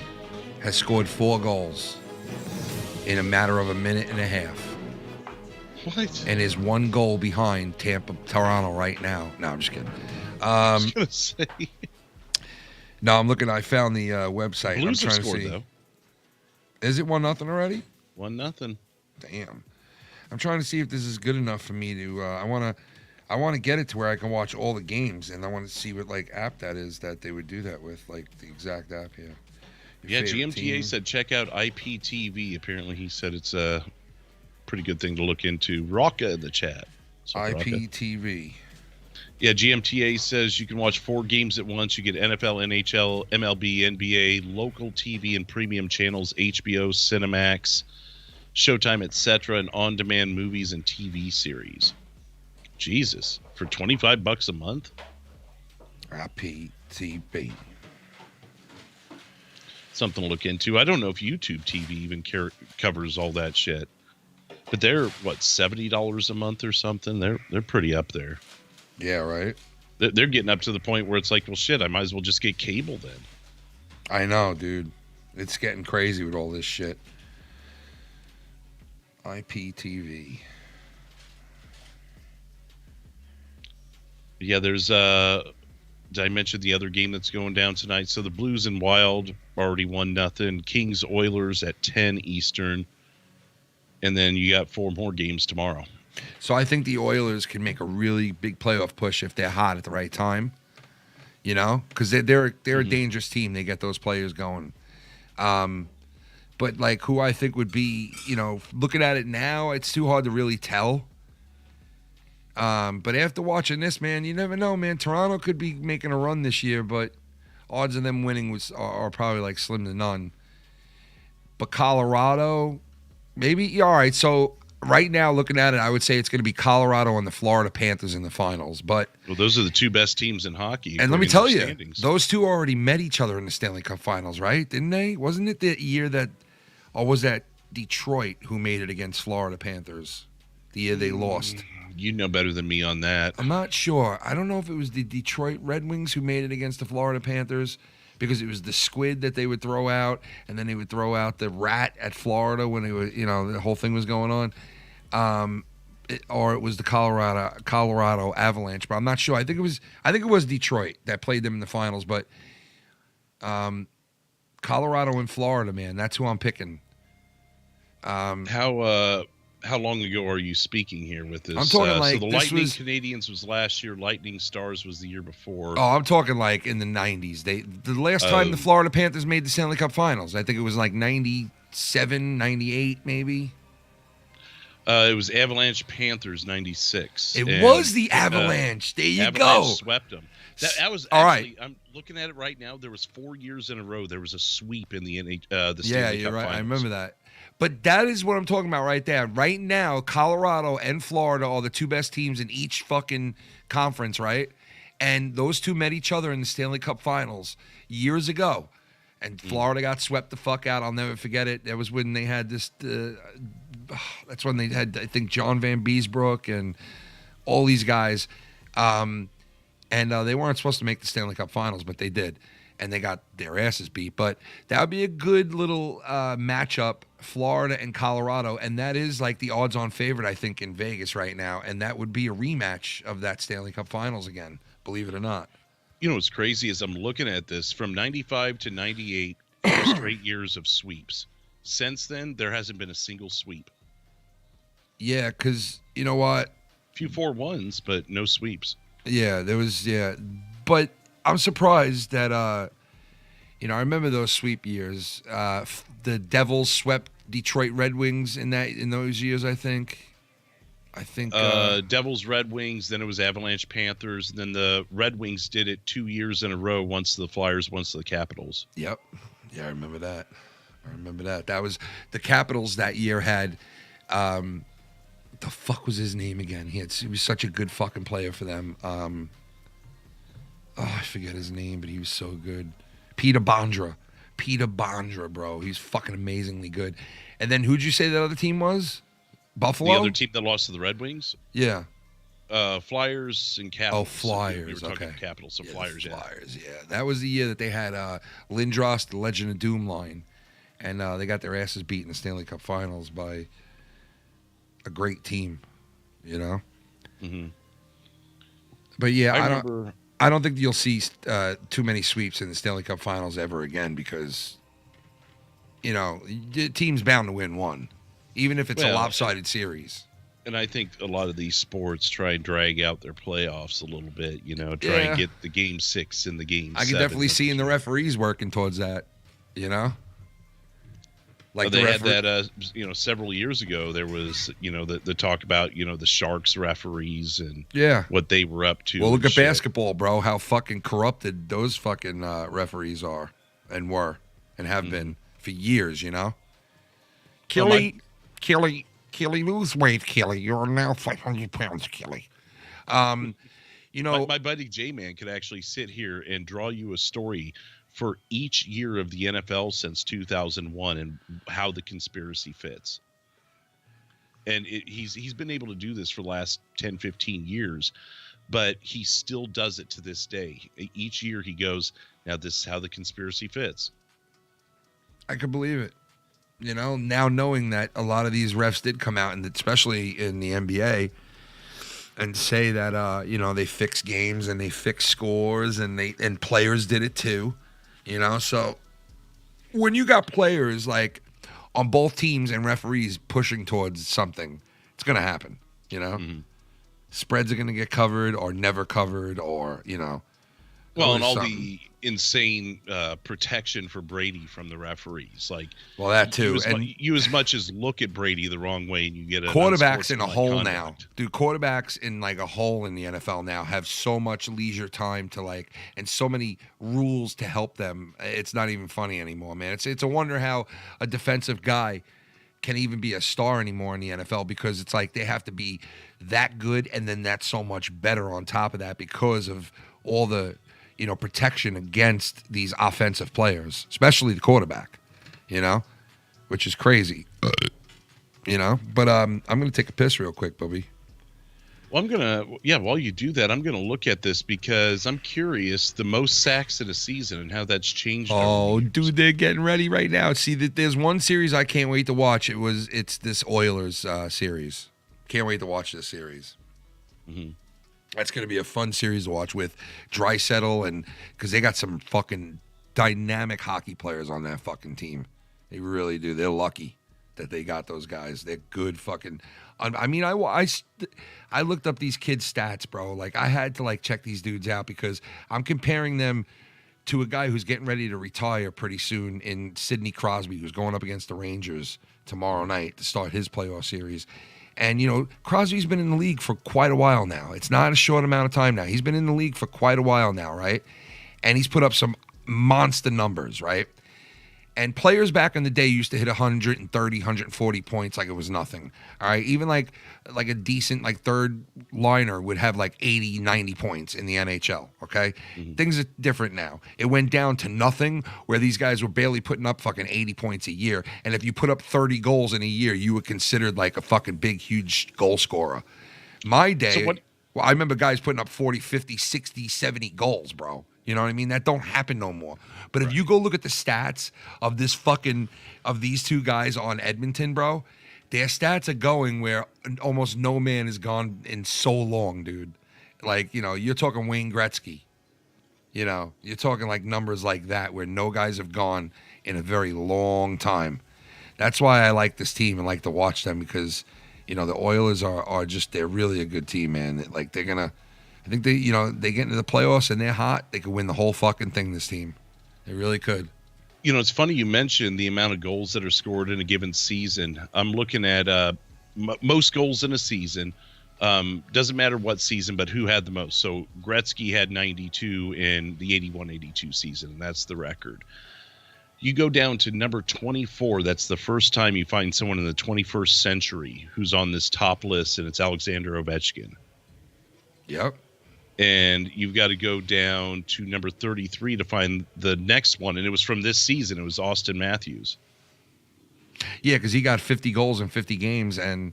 has scored 4 goals in a matter of a minute and a half. What? And is 1 goal behind Toronto right now. No, I'm just kidding. I was going to say... No, I'm looking. I found the website. Blues I'm have trying scored, to see. though. Is it 1-0 already? 1-0. Damn. I'm trying to see if this is good enough for me to. I want to get it to where I can watch all the games, and I want to see what like app that is that they would do that with, like the exact app here. Yeah, GMTA said check out IPTV. Apparently, he said it's a pretty good thing to look into. Rocka in the chat. So IPTV. Yeah, GMTA says you can watch 4 games at once. You get NFL, NHL, MLB, NBA, local TV and premium channels, HBO, Cinemax, Showtime, etc., and on-demand movies and TV series. Jesus, for $25 a month? IPTV. Something to look into. I don't know if YouTube TV even covers all that shit. But they're, $70 a month or something? They're pretty up there. Yeah, right? They're getting up to the point where it's like, well, shit, I might as well just get cable then. I know, dude. It's getting crazy with all this shit. IPTV. Yeah, there's did I mention the other game that's going down tonight? So the Blues and Wild already 1-0. Kings Oilers at 10 Eastern. And then you got 4 more games tomorrow. So I think the Oilers can make a really big playoff push if they're hot at the right time. You know, because they're a dangerous team. They get those players going. But like who I think would be, you know, looking at it now, it's too hard to really tell. But after watching this, man, you never know, man. Toronto could be making a run this year, but odds of them winning are probably like slim to none. But Colorado, maybe. All right, so right now, looking at it, I would say it's going to be Colorado and the Florida Panthers in the finals. But well, those are the 2 best teams in hockey. And let me tell you, those 2 already met each other in the Stanley Cup Finals, right? Didn't they? Wasn't it the year that, or was that Detroit who made it against Florida Panthers? The year they lost. You know better than me on that. I'm not sure. I don't know if it was the Detroit Red Wings who made it against the Florida Panthers, because it was the squid that they would throw out, and then they would throw out the rat at Florida when they were, you know, the whole thing was going on. Or it was the Colorado Avalanche, but I'm not sure. I think it was Detroit that played them in the finals, but Colorado and Florida, man, that's who I'm picking. How long ago are you speaking here with this? I'm talking like so the this Lightning was, Canadians was last year. Lightning Stars was the year before. Oh, I'm talking like in the 90s. The last time the Florida Panthers made the Stanley Cup Finals, I think it was like 97, 98 maybe. It was Avalanche Panthers 96. It was the Avalanche. There you Avalanche go. Swept them. That was all actually, right. I'm looking at it right now. There was 4 years in a row. There was a sweep in the Stanley You're Cup right. Finals. I remember that. But that is what I'm talking about right there. Right now, Colorado and Florida are the 2 best teams in each fucking conference, right? And those 2 met each other in the Stanley Cup Finals years ago. And Florida got swept the fuck out. I'll never forget it. That was when they had this. That's when they had, I think, John Van Beesbrook and all these guys. And they weren't supposed to make the Stanley Cup Finals, but they did. And they got their asses beat. But that would be a good little matchup, Florida and Colorado. And that is like the odds-on favorite, I think, in Vegas right now. And that would be a rematch of that Stanley Cup Finals again, believe it or not. You know what's crazy is I'm looking at this from 95 to 98, 4 straight years of sweeps. Since then, there hasn't been a single sweep. Yeah, because you know what? A few 4-1s, but no sweeps. Yeah, there was, But I'm surprised that, I remember those sweep years. The Devils swept Detroit Red Wings in those years, I think. Devils, Red Wings, then it was Avalanche, Panthers, and then the Red Wings did it 2 years in a row, once to the Flyers, once to the Capitals. Yep. Yeah, I remember that. That was the Capitals that year had the fuck was his name again? He was such a good fucking player for them. I forget his name, but he was so good. Peter Bondra, bro. He's fucking amazingly good. And then who'd you say that other team was? Buffalo? The other team that lost to the Red Wings? Yeah. Flyers and Capitals. Oh, Flyers. We were talking Capitals, so Flyers, Flyers, yeah. That was the year that they had Lindros, the Legend of Doom line. And they got their asses beat in the Stanley Cup Finals by a great team, you know? Mm-hmm. But yeah, I don't think you'll see too many sweeps in the Stanley Cup Finals ever again because, the team's bound to win one, even if it's a lopsided series. And I think a lot of these sports try and drag out their playoffs a little bit, try and get the game 6 and the game 7. I can definitely see in the referees working towards that, Like they had that, several years ago. There was, the talk about, the Sharks referees and what they were up to. Well, look at basketball, bro. How fucking corrupted those fucking referees are and were and have been for years. Kelly, lose weight, Kelly. You're now 500 pounds, Kelly. My buddy J-Man could actually sit here and draw you a story for each year of the NFL since 2001 and how the conspiracy fits. And he's been able to do this for the last 10, 15 years, but he still does it to this day. Each year he goes, now this is how the conspiracy fits. I could believe it. You know, now knowing that a lot of these refs did come out, and especially in the NBA, and say that you know, they fix games and they fix scores, and players did it too. You know, so when you got players like on both teams and referees pushing towards something, it's gonna happen. You know, spreads are gonna get covered or never covered, or you know. Well, and all the insane protection for Brady from the referees, like, well, that too, you as much as look at Brady the wrong way, and you get a quarterbacks in a hole conduct. now, dude. Quarterbacks in like a hole in the NFL now have so much leisure time to like, and so many rules to help them. It's not even funny anymore, man. It's a wonder how a defensive guy can even be a star anymore in the NFL, because it's like they have to be that good, and then that's so much better on top of that because of all the, you know, protection against these offensive players, especially the quarterback, you know, which is crazy, you know. But I'm going to take a piss real quick, Bobby. Well, while you do that, I'm going to look at this because I'm curious the most sacks in a season and how that's changed. Oh, dude, they're getting ready right now. See, there's one series I can't wait to watch. It's this Oilers series. Can't wait to watch this series. Mm-hmm. That's going to be a fun series to watch with Draisaitl, and because they got some fucking dynamic hockey players on that fucking team. They really do. They're lucky that they got those guys. They're good fucking. I mean, I looked up these kids' stats, bro. Like, I had to like check these dudes out because I'm comparing them to a guy who's getting ready to retire pretty soon in Sidney Crosby, who's going up against the Rangers tomorrow night to start his playoff series. And, you know, Crosby's been in the league for quite a while now. It's not a short amount of time now. He's been in the league for quite a while now, right? And he's put up some monster numbers, right? And players back in the day used to hit 130, 140 points like it was nothing, all right? Even like a decent like third liner would have like 80, 90 points in the NHL, okay? Mm-hmm. Things are different now. It went down to nothing, where these guys were barely putting up fucking 80 points a year. And if you put up 30 goals in a year, you were considered like a fucking big, huge goal scorer. My day, well, I remember guys putting up 40, 50, 60, 70 goals, bro. You know what I mean? That don't happen no more. But if you go look at the stats of these two guys on Edmonton, bro, their stats are going where almost no man has gone in so long, dude. Like, you know, you're talking Wayne Gretzky. You know, you're talking like numbers like that where no guys have gone in a very long time. That's why I like this team and like to watch them, because, you know, the Oilers are just, they're really a good team, man. Like, they're going to, I think they get into the playoffs and they're hot. They could win the whole fucking thing, this team. They really could. You know, it's funny you mentioned the amount of goals that are scored in a given season. I'm looking at most goals in a season. Doesn't matter what season, but who had the most. So Gretzky had 92 in the 81-82 season, and that's the record. You go down to number 24. That's the first time you find someone in the 21st century who's on this top list, and it's Alexander Ovechkin. Yep. And you've got to go down to number 33 to find the next one. And it was from this season. It was Austin Matthews. Yeah, because he got 50 goals in 50 games and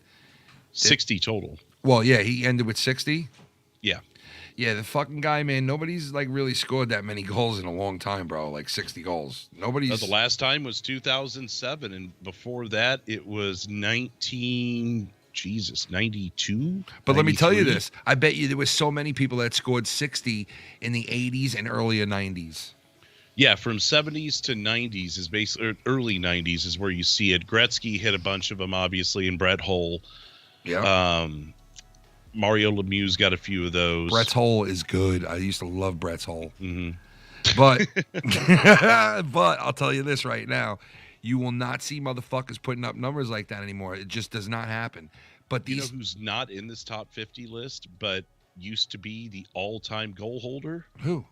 60 total. Well, yeah, he ended with 60. Yeah. Yeah, the fucking guy, man, nobody's like really scored that many goals in a long time, bro. Like 60 goals. Nobody's. The last time was 2007. And before that, it was 92. But let me tell you this. I bet you there was so many people that scored 60 in the 80s and earlier 90s. Yeah, from 70s to 90s is basically, or early 90s is where you see it. Gretzky hit a bunch of them, obviously, and Brett Hull. Yeah. Mario Lemieux's got a few of those. Brett's Hull is good. I used to love Brett's Hull. Mm-hmm. But, but I'll tell you this right now. You will not see motherfuckers putting up numbers like that anymore. It just does not happen. But these, you know who's not in this top 50 list, but used to be the all-time goal holder? Who?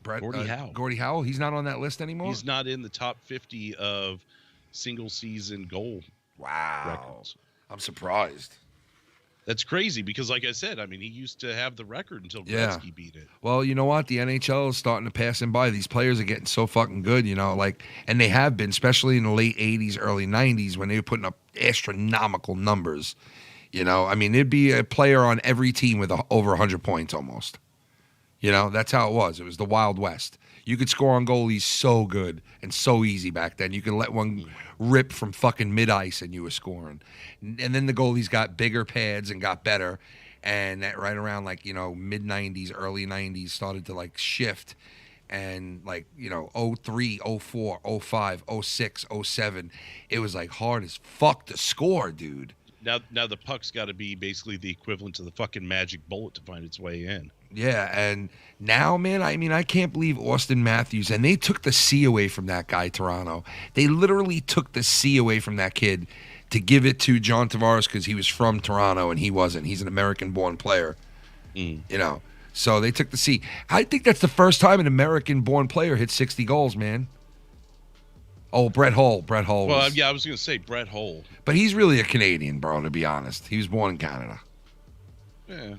Gordie Howe. Gordie Howe? He's not on that list anymore? He's not in the top 50 of single-season goal records. I'm surprised. That's crazy because, like I said, I mean, he used to have the record until Gretzky beat it. Well, you know what? The NHL is starting to pass him by. These players are getting so fucking good, you know, like, and they have been, especially in the late 80s, early 90s, when they were putting up astronomical numbers. You know, I mean, there'd be a player on every team with over 100 points almost. You know, that's how it was. It was the Wild West. You could score on goalies so good and so easy back then. You could let one rip from fucking mid-ice and you were scoring. And then the goalies got bigger pads and got better. And that right around like, you know, mid-90s, early 90s started to like shift. And like, you know, 03, 04, 05, 06, 07, it was like hard as fuck to score, dude. Now the puck's got to be basically the equivalent to the fucking magic bullet to find its way in. Yeah, and now, man, I mean, I can't believe Austin Matthews, and they took the C away from that guy, Toronto. They literally took the C away from that kid to give it to John Tavares because he was from Toronto and he wasn't. He's an American-born player, you know. So they took the C. I think that's the first time an American-born player hit 60 goals, man. Oh, Brett Hull. Well, yeah, I was going to say Brett Hull. But he's really a Canadian, bro, to be honest. He was born in Canada. Yeah.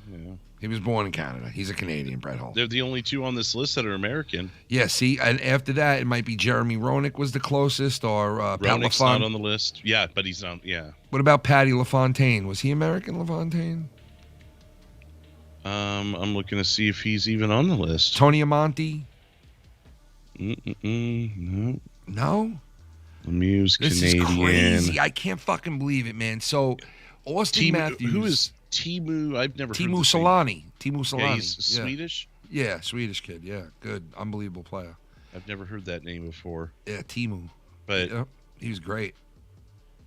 He was born in Canada. He's a Canadian, Brett Hull. They're the only two on this list that are American. Yeah, see, and after that, it might be Jeremy Roenick was the closest, or Pat Roenick's LaFontaine. not on the list. Yeah, but he's on. Yeah. What about Patty LaFontaine? Was he American, LaFontaine? I'm looking to see if he's even on the list. Tony Amonte? No. No? Lemieux's This Canadian. is crazy. I can't fucking believe it, man. So, Austin Matthews. Who is Teemu? I've never heard Teemu this name. Solani. Teemu Solani. Yeah, he's Swedish? Yeah, Swedish kid. Yeah, good. Unbelievable player. I've never heard that name before. Yeah, Teemu. But yeah, he was great.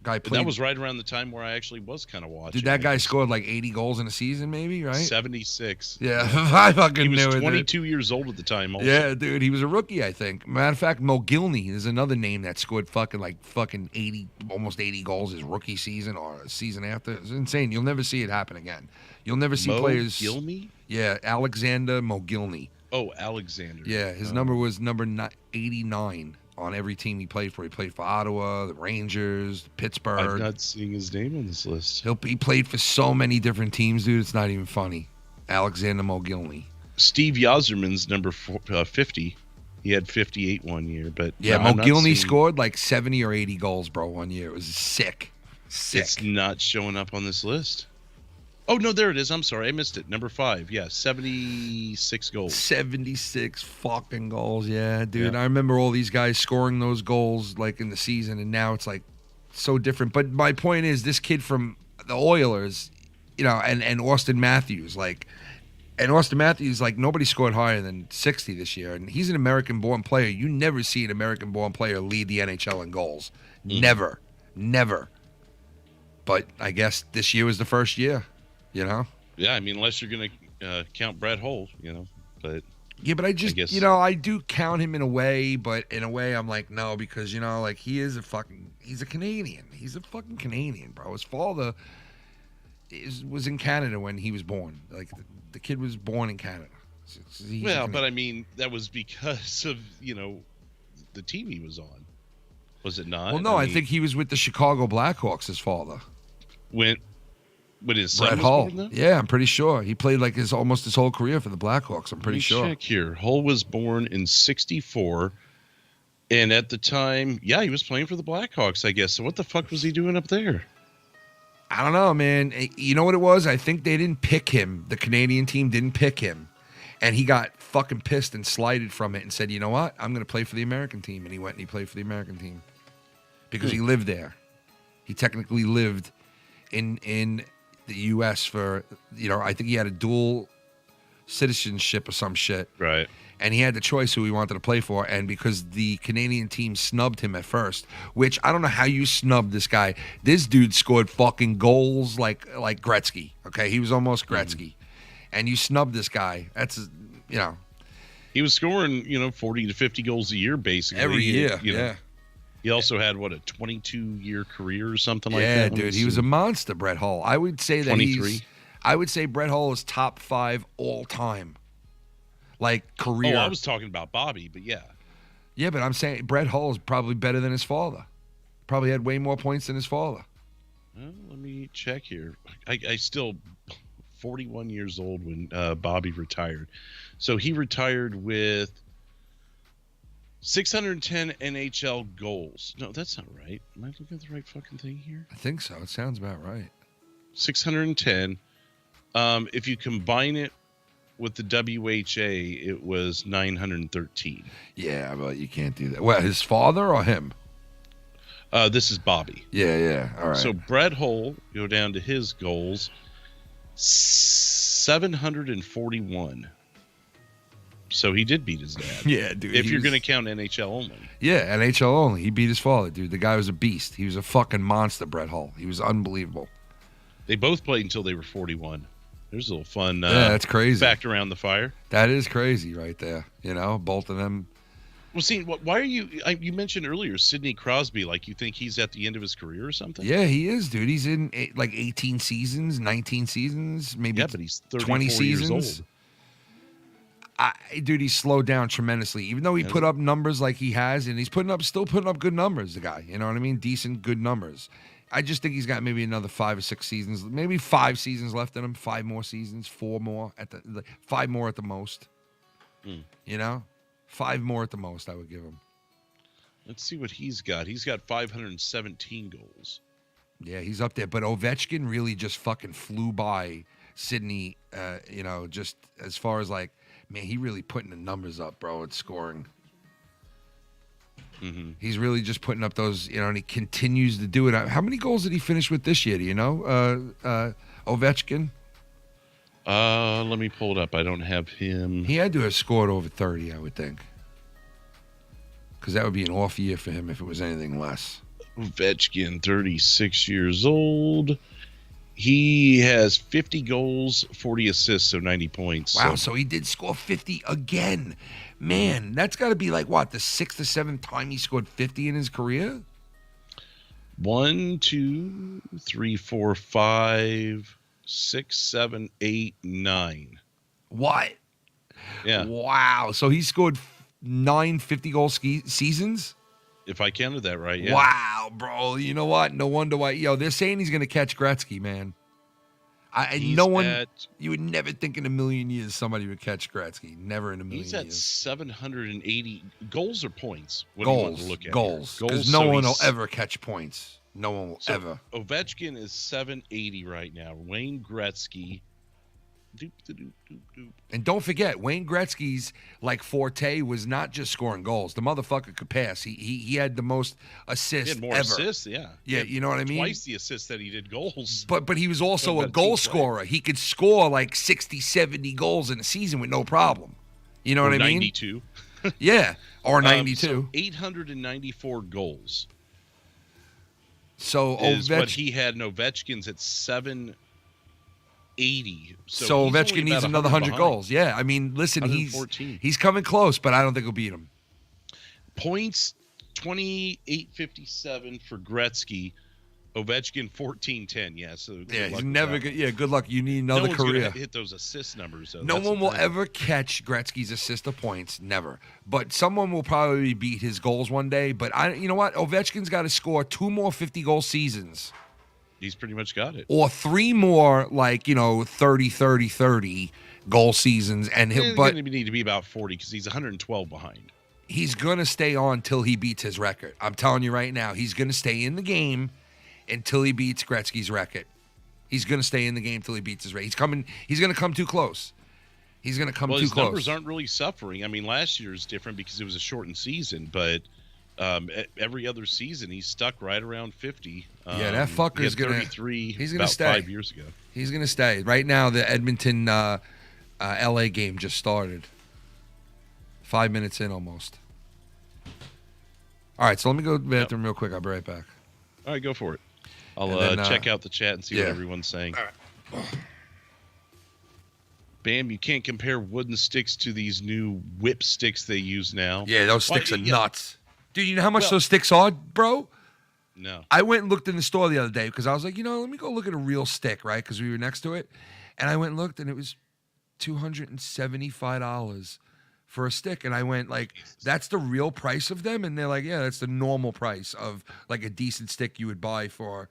Guy But played. that was right around the time where I actually was kind of watching. Did that guy scored like 80 goals in a season, maybe, right? 76. Yeah, I fucking He was knew it. 22 years old at the time. Also. Yeah, dude, he was a rookie, I think. Matter of fact, Mogilny is another name that scored fucking 80, almost 80 goals his rookie season or a season after. It's insane. You'll never see it happen again. You'll never see players. Mogilny? Yeah, Alexander Mogilny. Oh, Alexander. Yeah, his number was number 89 on every team he played for. He played for Ottawa, the Rangers, Pittsburgh. I'm not seeing his name on this list. He played for so many different teams, dude. It's not even funny. Alexander Mogilny. Steve Yzerman's number 50. He had 58 one year, but Yeah, no, I'm not Mogilny seeing- scored like 70 or 80 goals, bro, one year. It was sick. It's not showing up on this list. Oh, no, there it is. I'm sorry. I missed it. Number 5. Yeah, 76 goals. 76 fucking goals, yeah, dude. Yeah. I remember all these guys scoring those goals like in the season, and now it's like so different. But my point is, this kid from the Oilers, you know, and Austin Matthews, like nobody scored higher than 60 this year, and he's an American-born player. You never see an American-born player lead the NHL in goals. Never. But I guess this year was the first year. You know? Yeah, I mean, unless you're going to count Brett Hull, you know. But yeah, but I guess, you know, I do count him in a way, but in a way I'm like, no, because, you know, like he's a Canadian. He's a fucking Canadian, bro. His father was in Canada when he was born. Like, the kid was born in Canada. Well, but I mean, that was because of, you know, the team he was on. Was it not? Well, no, I mean, think he was with the Chicago Blackhawks, his father. When his son Brett was Hull. born, though? Yeah, I'm pretty sure. He played like almost his whole career for the Blackhawks. I'm pretty sure. Check here. Hull was born in 64. And at the time, yeah, he was playing for the Blackhawks, I guess. So what the fuck was he doing up there? I don't know, man. You know what it was? I think they didn't pick him. The Canadian team didn't pick him. And he got fucking pissed and slided from it and said, you know what? I'm going to play for the American team. And he went and he played for the American team. Because he lived there. He technically lived in the U.S. for, you know, I think he had a dual citizenship or some shit. Right. And he had the choice who he wanted to play for. And because the Canadian team snubbed him at first, which I don't know how you snubbed this guy. This dude scored fucking goals like Gretzky. Okay, he was almost Gretzky. And you snubbed this guy. That's, you know. He was scoring, you know, 40 to 50 goals a year, basically. Every year, You know, yeah. He also had, what, a 22-year career or something like that? Yeah, dude, he was a monster, Brett Hull. I would say that 23. I would say Brett Hull is top 5 all time. Like career. Oh, I was talking about Bobby, but yeah. Yeah, but I'm saying Brett Hull is probably better than his father. Probably had way more points than his father. Well, let me check here. I still 41 years old when Bobby retired. So he retired with 610 NHL goals. No, that's not right. Am I looking at the right fucking thing here? I think so. It sounds about right. 610. If you combine it with the WHA, it was 913. Yeah, but you can't do that. Well, his father or him? This is Bobby. Yeah. All right. So Brett Hull, go down to his goals, 741. So he did beat his dad. Yeah, dude. If you're going to count NHL only. Yeah, NHL only. He beat his father, dude. The guy was a beast. He was a fucking monster, Brett Hull. He was unbelievable. They both played until they were 41. There's a little fun that's crazy. fact around the fire. That is crazy right there. You know, both of them. Well, see, why are you you mentioned earlier Sidney Crosby, like you think he's at the end of his career or something? Yeah, he is, dude. He's in like 18 seasons, 19 seasons, maybe Yeah, but he's 20 seasons. years old. Dude, he's slowed down tremendously. Even though he put up numbers like he has, and he's still putting up good numbers, the guy. You know what I mean? Decent, good numbers. I just think he's got maybe another 5 or 6 seasons, maybe 5 seasons left in him. 5 more seasons, 4 more 5 more at the most. You know, 5 more at the most. I would give him. Let's see what he's got. He's got 517 goals. Yeah, he's up there. But Ovechkin really just fucking flew by Sidney. You know, just as far as like. Man, he really putting the numbers up, bro. It's scoring. Mm-hmm. He's really just putting up those, you know, and he continues to do it. How many goals did he finish with this year? Do you know, Ovechkin? Let me pull it up. I don't have him. He had to have scored over 30, I would think. Because that would be an off year for him if it was anything less. Ovechkin, 36 years old. He has 50 goals, 40 assists, so 90 points. Wow, so he did score 50 again. Man, that's got to be like, what, the 6th or 7th time he scored 50 in his career? 1, 2, 3, 4, 5, 6, 7, 8, 9. What? Yeah. Wow, so he scored 9 50-goal seasons? If I counted that right, yeah. Wow, bro. You know what? No wonder why. Yo, they're saying he's going to catch Gretzky, man. You would never think in a million years somebody would catch Gretzky. Never in a million years. He's at 780 goals or points. What goals. Do you want to look at goals. Because no one will ever catch points. No one will ever. Ovechkin is 780 right now. Wayne Gretzky. And don't forget, Wayne Gretzky's like forte was not just scoring goals. The motherfucker could pass. He had the most assists He had more ever. assists, yeah. Yeah, you know what I mean? Twice the assists that he did goals. But he was also a goal scorer. He could score like 60, 70 goals in a season with no problem. You know what I mean? 92. Yeah, or 92. So 894 goals. So is what he had, and Ovechkin's at 780. So Ovechkin needs another 100 goals. Yeah, I mean, listen, he's coming close, but I don't think he'll beat him. Points 2857 for Gretzky. Ovechkin 1410. Yeah, so yeah, he's never good. Yeah, good luck. You need another career. Hit those assist numbers. Though. No one will ever catch Gretzky's assist of points. Never. But someone will probably beat his goals one day. But you know what? Ovechkin's got to score 2 more 50-goal seasons. He's pretty much got it. Or 3 more, 30 goal seasons, and he'll. But going to need to be about 40 because he's 112 behind. He's going to stay on till he beats his record. I'm telling you right now, he's going to stay in the game until he beats Gretzky's record. He's going to stay in the game till he beats his record. He's going to come too close. He's going to come too close. His numbers aren't really suffering. I mean, last year's different because it was a shortened season, but every other season he's stuck right around 50. Yeah, that fucker's going to 33. He's going to stay. 5 years ago. He's going to stay. Right now, the Edmonton LA game just started. 5 minutes in almost. All right, so let me go to the bathroom real quick. I'll be right back. All right, go for it. I'll check out the chat and see what everyone's saying. All right. Bam, you can't compare wooden sticks to these new whip sticks they use now. Yeah, those sticks are nuts. Dude, you know how much those sticks are, bro? No. I went and looked in the store the other day because I was like, let me go look at a real stick, right? Because we were next to it. And I went and looked, and it was $275 for a stick. And I went that's the real price of them? And they're like, yeah, that's the normal price of like a decent stick you would buy for,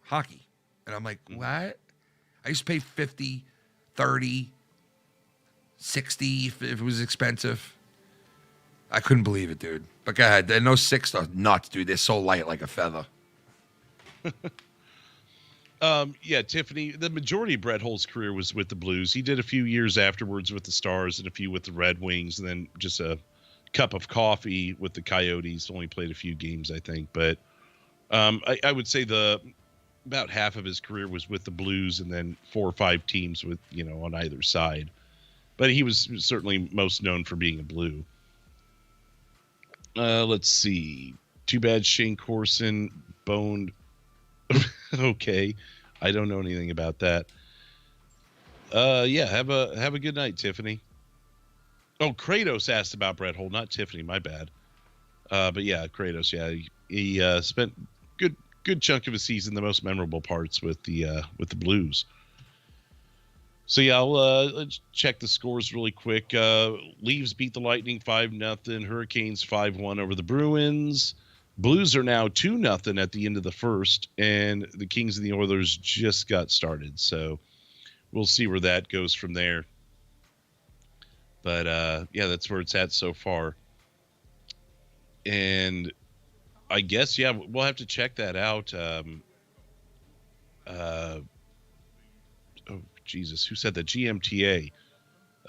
hockey. And I'm like, what? I used to pay 50, 30, 60 if it was expensive. I couldn't believe it, dude. But go ahead. And those sticks are nuts, dude. They're so light like a feather. Yeah, Tiffany, the majority of Brett Hull's career was with the Blues. He did a few years afterwards with the Stars and a few with the Red Wings, and then just a cup of coffee with the Coyotes. Only played a few games, I think. But I would say about half of his career was with the Blues, and then 4 or 5 teams with, on either side. But he was certainly most known for being a Blue. Let's see. Too bad Shane Corson boned. Okay, I don't know anything about that. Yeah, have a good night, Tiffany. Oh, Kratos asked about Brett Hull, not Tiffany. My bad. But yeah, Kratos. Yeah, he spent good chunk of his season, the most memorable parts with the Blues. So yeah, I'll check the scores really quick. Leafs beat the Lightning 5-0. Hurricanes 5-1 over the Bruins. Blues are now 2-0 at the end of the first, and the Kings and the Oilers just got started. So we'll see where that goes from there. But yeah, that's where it's at so far. And I guess, yeah, we'll have to check that out. Oh, Jesus, who said that? GMTA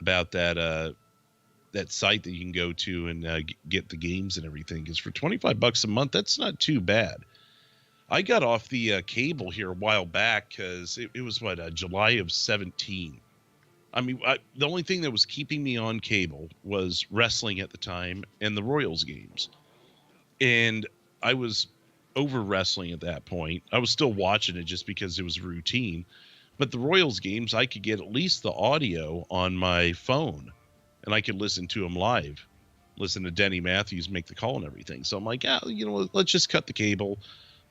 about that that site that you can go to and get the games and everything. Because for $25 a month, that's not too bad. I got off the cable here a while back because it was July of 17. I mean, the only thing that was keeping me on cable was wrestling at the time and the Royals games. And I was over wrestling at that point. I was still watching it just because it was routine. But the Royals games, I could get at least the audio on my phone. And I could listen to them live, listen to Denny Matthews make the call and everything. So I'm like, yeah, let's just cut the cable.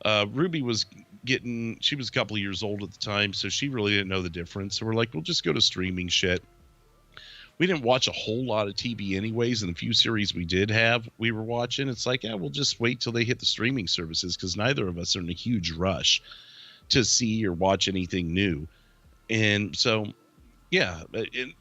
Ruby was she was a couple of years old at the time, so she really didn't know the difference. So we're like, we'll just go to streaming shit. We didn't watch a whole lot of TV anyways, and the few series we did have, we were watching. It's like, yeah, we'll just wait till they hit the streaming services because neither of us are in a huge rush to see or watch anything new. And so, yeah,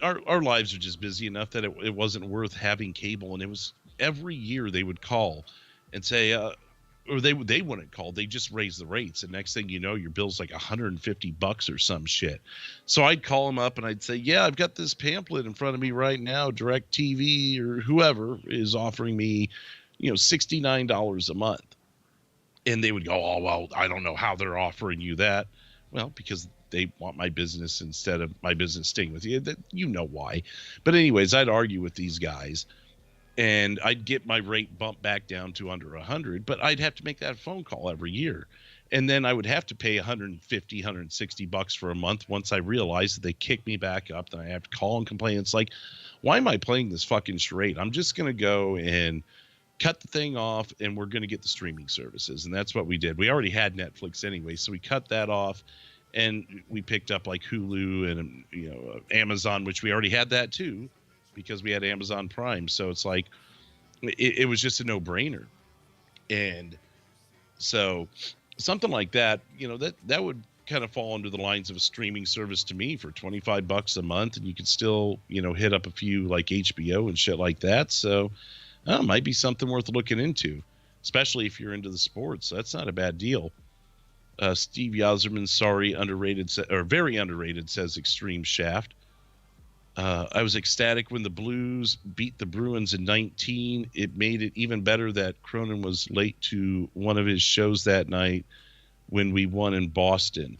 our lives are just busy enough that it wasn't worth having cable. And it was every year they would call and say, or they wouldn't call. They just raise the rates. And next thing you know, your bill's like $150 or some shit. So I'd call them up and I'd say, yeah, I've got this pamphlet in front of me right now. DirecTV or whoever is offering me, $69 a month. And they would go, oh, well, I don't know how they're offering you that. Well, because they want my business instead of my business staying with you. You know why. But anyways, I'd argue with these guys. And I'd get my rate bumped back down to under 100, but I'd have to make that phone call every year. And then I would have to pay $150, $160 for a month once I realized that they kicked me back up. Then I have to call and complain. It's like, why am I playing this fucking charade? I'm just going to go and cut the thing off, and we're going to get the streaming services. And that's what we did. We already had Netflix anyway, so we cut that off, and we picked up like Hulu and Amazon, which we already had that too, because we had Amazon Prime. So it's like, it was just a no-brainer. And so something like that, that would kind of fall under the lines of a streaming service to me for $25 a month. And you could still, hit up a few like HBO and shit like that. So it might be something worth looking into, especially if you're into the sports. So that's not a bad deal. Steve Yozerman, sorry, underrated, or very underrated, says Extreme Shaft. I was ecstatic when the Blues beat the Bruins in 19. It made it even better that Cronin was late to one of his shows that night when we won in Boston.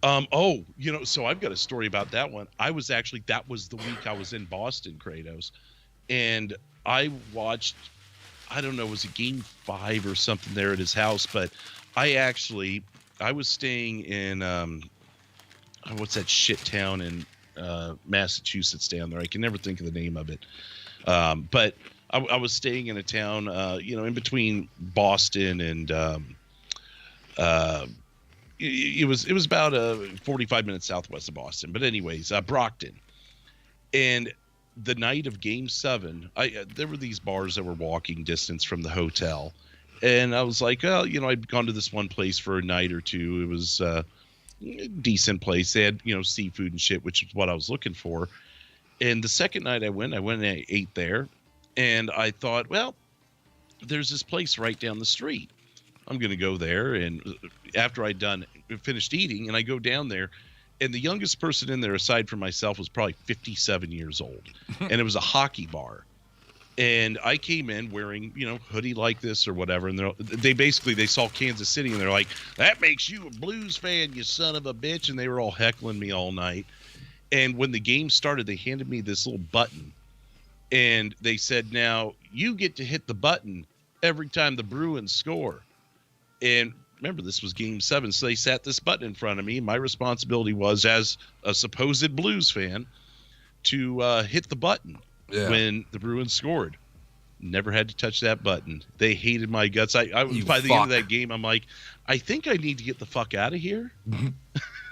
So I've got a story about that one. That was the week I was in Boston, Kratos. And I watched, I don't know, was it game 5 or something there at his house? But I was staying in, what's that shit town in Massachusetts down there. I can never think of the name of it. But I was staying in a town, in between Boston and it was about 45 minutes southwest of Boston. But anyways, Brockton. And the night of Game 7, there were these bars that were walking distance from the hotel. And I was like, I'd gone to this one place for a night or two. It was decent place. They had seafood and shit, which is what I was looking for. And the second night I went and I ate there, and I thought, well, there's this place right down the street. I'm going to go there. And after I'd finished eating, and I go down there, and the youngest person in there, aside from myself, was probably 57 years old. And it was a hockey bar. And I came in wearing, hoodie like this or whatever. And they saw Kansas City, and they're like, that makes you a Blues fan, you son of a bitch. And they were all heckling me all night. And when the game started, they handed me this little button. And they said, now you get to hit the button every time the Bruins score. And remember, this was Game 7, so they sat this button in front of me. My responsibility was, as a supposed Blues fan, to hit the button when the Bruins scored. Never had to touch that button. They hated my guts. By the end of that game, I'm like, I think I need to get the fuck out of here.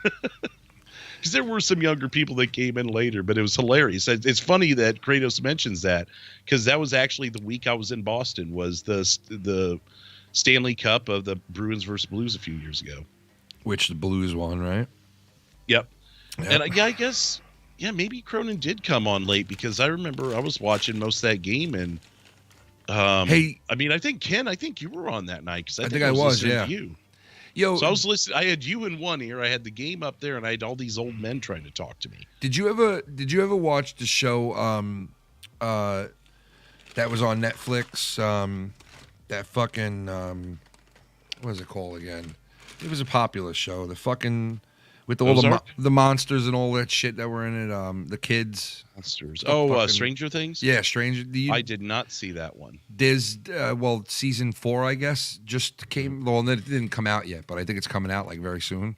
Because there were some younger people that came in later, but it was hilarious. It's funny that Kratos mentions that, because that was actually the week I was in Boston, was the Stanley Cup of the Bruins versus Blues a few years ago. Which the Blues won, right? Yep. And I guess, maybe Cronin did come on late, because I remember I was watching most of that game. And I think Ken, you were on that night, because I think I was listening to you. Yo, so I was listening. I had you in one ear. I had the game up there, and I had all these old men trying to talk to me. Did you ever watch the show that was on Netflix? That fucking what is it called again? It was a popular show. The fucking with all the monsters and all that shit that were in it. The kids. Monsters. Stranger Things. Yeah, Stranger. I did not see that one. There's season 4, I guess, just came. Well, it didn't come out yet, but I think it's coming out like very soon.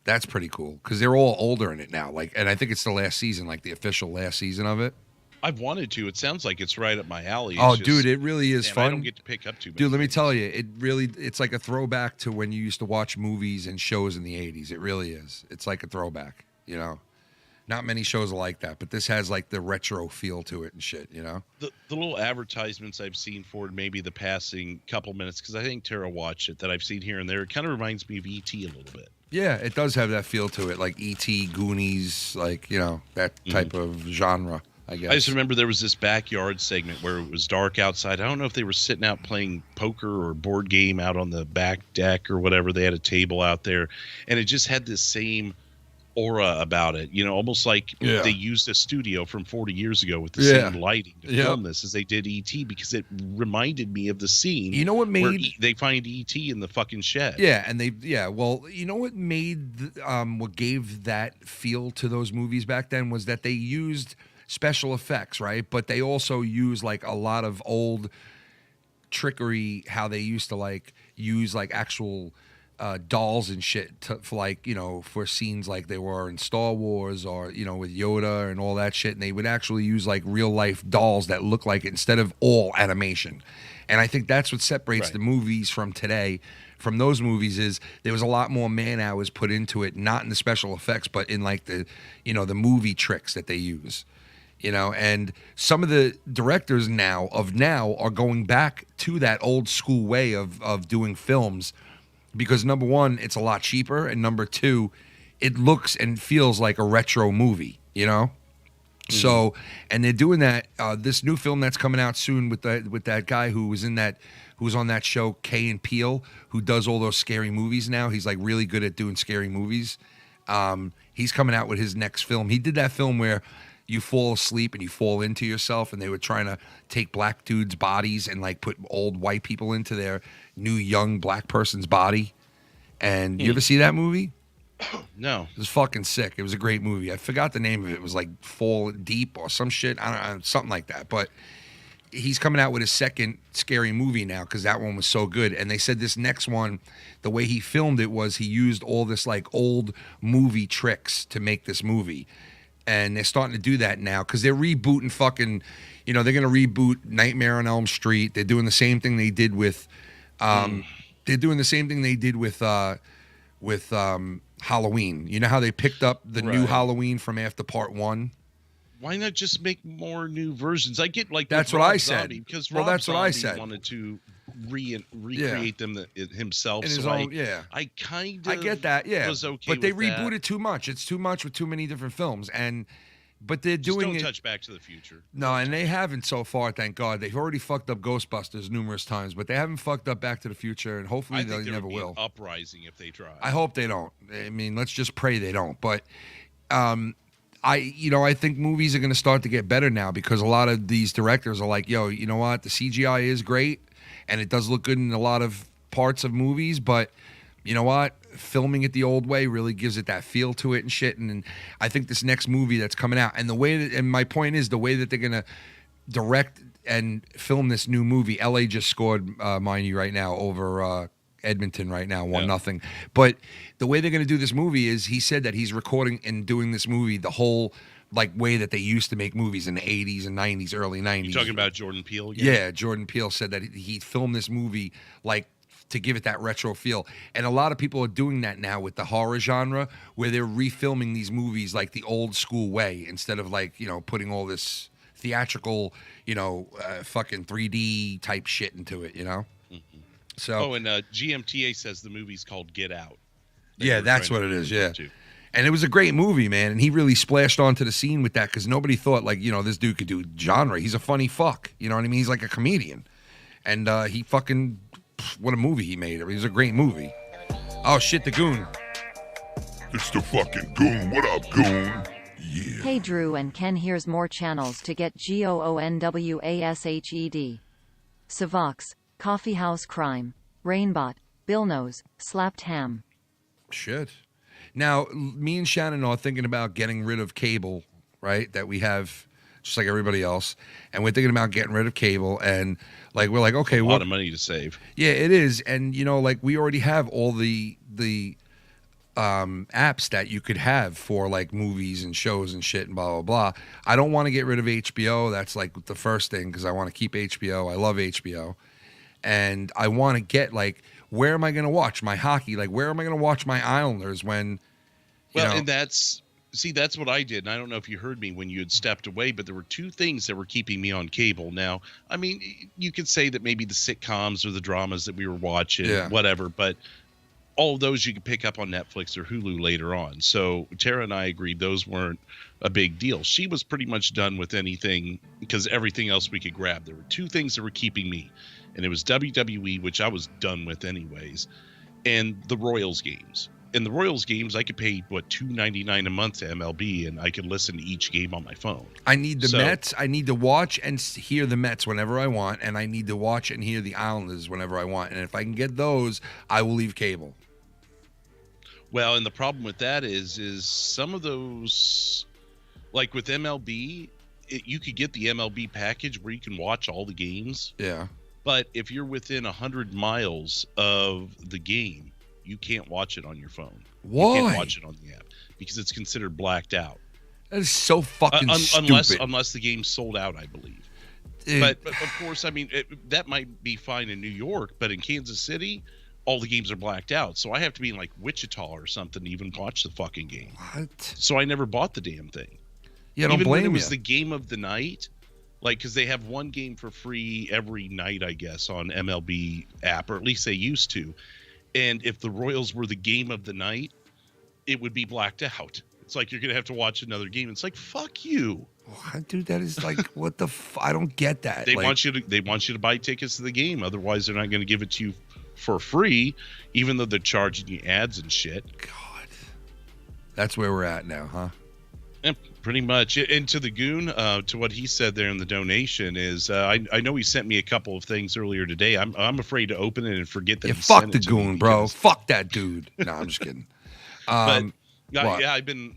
That's pretty cool, because they're all older in it now. And I think it's the last season, like the official last season of it. I've wanted to. It sounds like it's right up my alley. Dude, it really is fun. I don't get to pick up too much. Dude, let me tell you, it's like a throwback to when you used to watch movies and shows in the 80s. It really is. It's like a throwback, Not many shows are like that, but this has like the retro feel to it and shit, The little advertisements I've seen for maybe the passing couple minutes, because I think Tara watched it, that I've seen here and there, it kind of reminds me of E.T. a little bit. Yeah, it does have that feel to it, like E.T., Goonies, like, that type of genre. I guess. I just remember there was this backyard segment where it was dark outside. I don't know if they were sitting out playing poker or board game out on the back deck or whatever. They had a table out there, and it just had this same aura about it, almost like they used a studio from 40 years ago with the same lighting to film this as they did E.T., because it reminded me of the scene. You know what made where they find E.T. in the fucking shed? Yeah, and you know what made what gave that feel to those movies back then was that they used special effects, right? But they also use like a lot of old trickery, how they used to like use like actual dolls and shit for scenes like they were in Star Wars or with Yoda and all that shit, and they would actually use like real life dolls that look like it instead of all animation. And I think that's what separates the movies from today from those movies, is there was a lot more man hours put into it, not in the special effects, but in like the the movie tricks that they use. And some of the directors now are going back to that old school way of doing films, because number one, it's a lot cheaper, and number two, it looks and feels like a retro movie, So, and they're doing that. This new film that's coming out soon with that guy who was on that show, Key and Peele, who does all those scary movies now. He's like really good at doing scary movies. He's coming out with his next film. He did that film where you fall asleep and you fall into yourself, and they were trying to take black dudes' bodies and like put old white people into their new young black person's body. And you ever see that movie? No. It was fucking sick. It was a great movie. I forgot the name of it. It was like Fall Deep or some shit. I don't know, something like that. But he's coming out with his second scary movie now, because that one was so good. And they said this next one, the way he filmed it was he used all this like old movie tricks to make this movie. And they're starting to do that now, because they're rebooting fucking, they're going to reboot Nightmare on Elm Street. They're doing the same thing they did with, Halloween. You know how they picked up the new Halloween from after part 1? Why not just make more new versions? I get like that's what I said. Because Rob that's what I said. Wanted to recreate them himself. In his so own, I kind of I get that, yeah. was okay but they with rebooted that. too much. It's too much with too many different films. And But they're Just doing don't it. touch Back to the Future. No, and they haven't so far, thank God. They've already fucked up Ghostbusters numerous times, but they haven't fucked up Back to the Future, and hopefully I they think there never would be will. an uprising if they try. I hope they don't. I mean, let's just pray they don't. But I think movies are going to start to get better now because a lot of these directors are like, yo, you know what? The CGI is great, and it does look good in a lot of parts of movies, but you know what? Filming it the old way really gives it that feel to it and shit. And I think this next movie that's coming out, and my point is the way that they're gonna direct and film this new movie. LA just scored, mind you, right now over Edmonton right now, 1-0. But the way they're gonna do this movie is, he said that he's recording and doing this movie the whole like way that they used to make movies in the 80s and 90s, early 90s. You talking about Jordan Peele again? Yeah, Jordan Peele said that he filmed this movie like to give it that retro feel. And a lot of people are doing that now with the horror genre, where they're refilming these movies like the old school way, instead of like, putting all this theatrical, fucking 3D type shit into it, Mm-hmm. So. Oh, and GMTA says the movie's called Get Out. Yeah, that's what it is, yeah. And it was a great movie, man. And he really splashed onto the scene with that because nobody thought, like, this dude could do genre. He's a funny fuck. You know what I mean? He's like a comedian. And he fucking... What a movie he made. It was a great movie. Oh, shit, the Goon. It's the fucking Goon. What up, Goon? Yeah. Hey Drew and Ken, here's more channels to get GOONWASHED. Savox, Coffee House Crime, Rainbot, Bill Knows, Slapped Ham. Shit. Now, me and Shannon are thinking about getting rid of cable, right? That we have, just like everybody else. And we're thinking about getting rid of cable. And, like, we're like, okay, a lot of money to save. Yeah, it is. And, like, we already have all the apps that you could have for, like, movies and shows and shit and blah, blah, blah. I don't want to get rid of HBO. That's, like, the first thing because I want to keep HBO. I love HBO. And I want to get, like, where am I going to watch my hockey? Like, where am I going to watch my Islanders when, and that's what I did. And I don't know if you heard me when you had stepped away, but there were two things that were keeping me on cable. Now, I mean, you could say that maybe the sitcoms or the dramas that we were watching, whatever, but all of those you could pick up on Netflix or Hulu later on. So Tara and I agreed those weren't a big deal. She was pretty much done with anything because everything else we could grab. There were two things that were keeping me. And it was WWE, which I was done with anyways, and the Royals games. In the Royals games, I could pay, $2.99 a month to MLB, and I could listen to each game on my phone. I need the Mets. I need to watch and hear the Mets whenever I want, and I need to watch and hear the Islanders whenever I want. And if I can get those, I will leave cable. Well, and the problem with that is some of those, like with MLB, you could get the MLB package where you can watch all the games. Yeah. But if you're within 100 miles of the game, you can't watch it on your phone. Why? You can't watch it on the app because it's considered blacked out. That is so fucking stupid. Unless the game's sold out, I believe. But of course, I mean, that might be fine in New York, but in Kansas City, all the games are blacked out. So I have to be in like Wichita or something to even watch the fucking game. What? So I never bought the damn thing. Yeah, don't even blame when it was you. the game of the night. Like, because they have one game for free every night, I guess, on MLB app, or at least they used to. And if the Royals were the game of the night, it would be blacked out. It's like you're going to have to watch another game. It's like, fuck you. What, dude, that is like, what the I don't get that. They like, want you to buy tickets to the game. Otherwise, they're not going to give it to you for free, even though they're charging you ads and shit. God. That's where we're at now, huh? Yeah, pretty much. And to the Goon, to what he said there in the donation is, I know he sent me a couple of things earlier today. I'm afraid to open it and forget that. Yeah, he fuck sent the it to me Goon, bro. because- Fuck that dude. No, I'm just kidding. But what? yeah, I've been.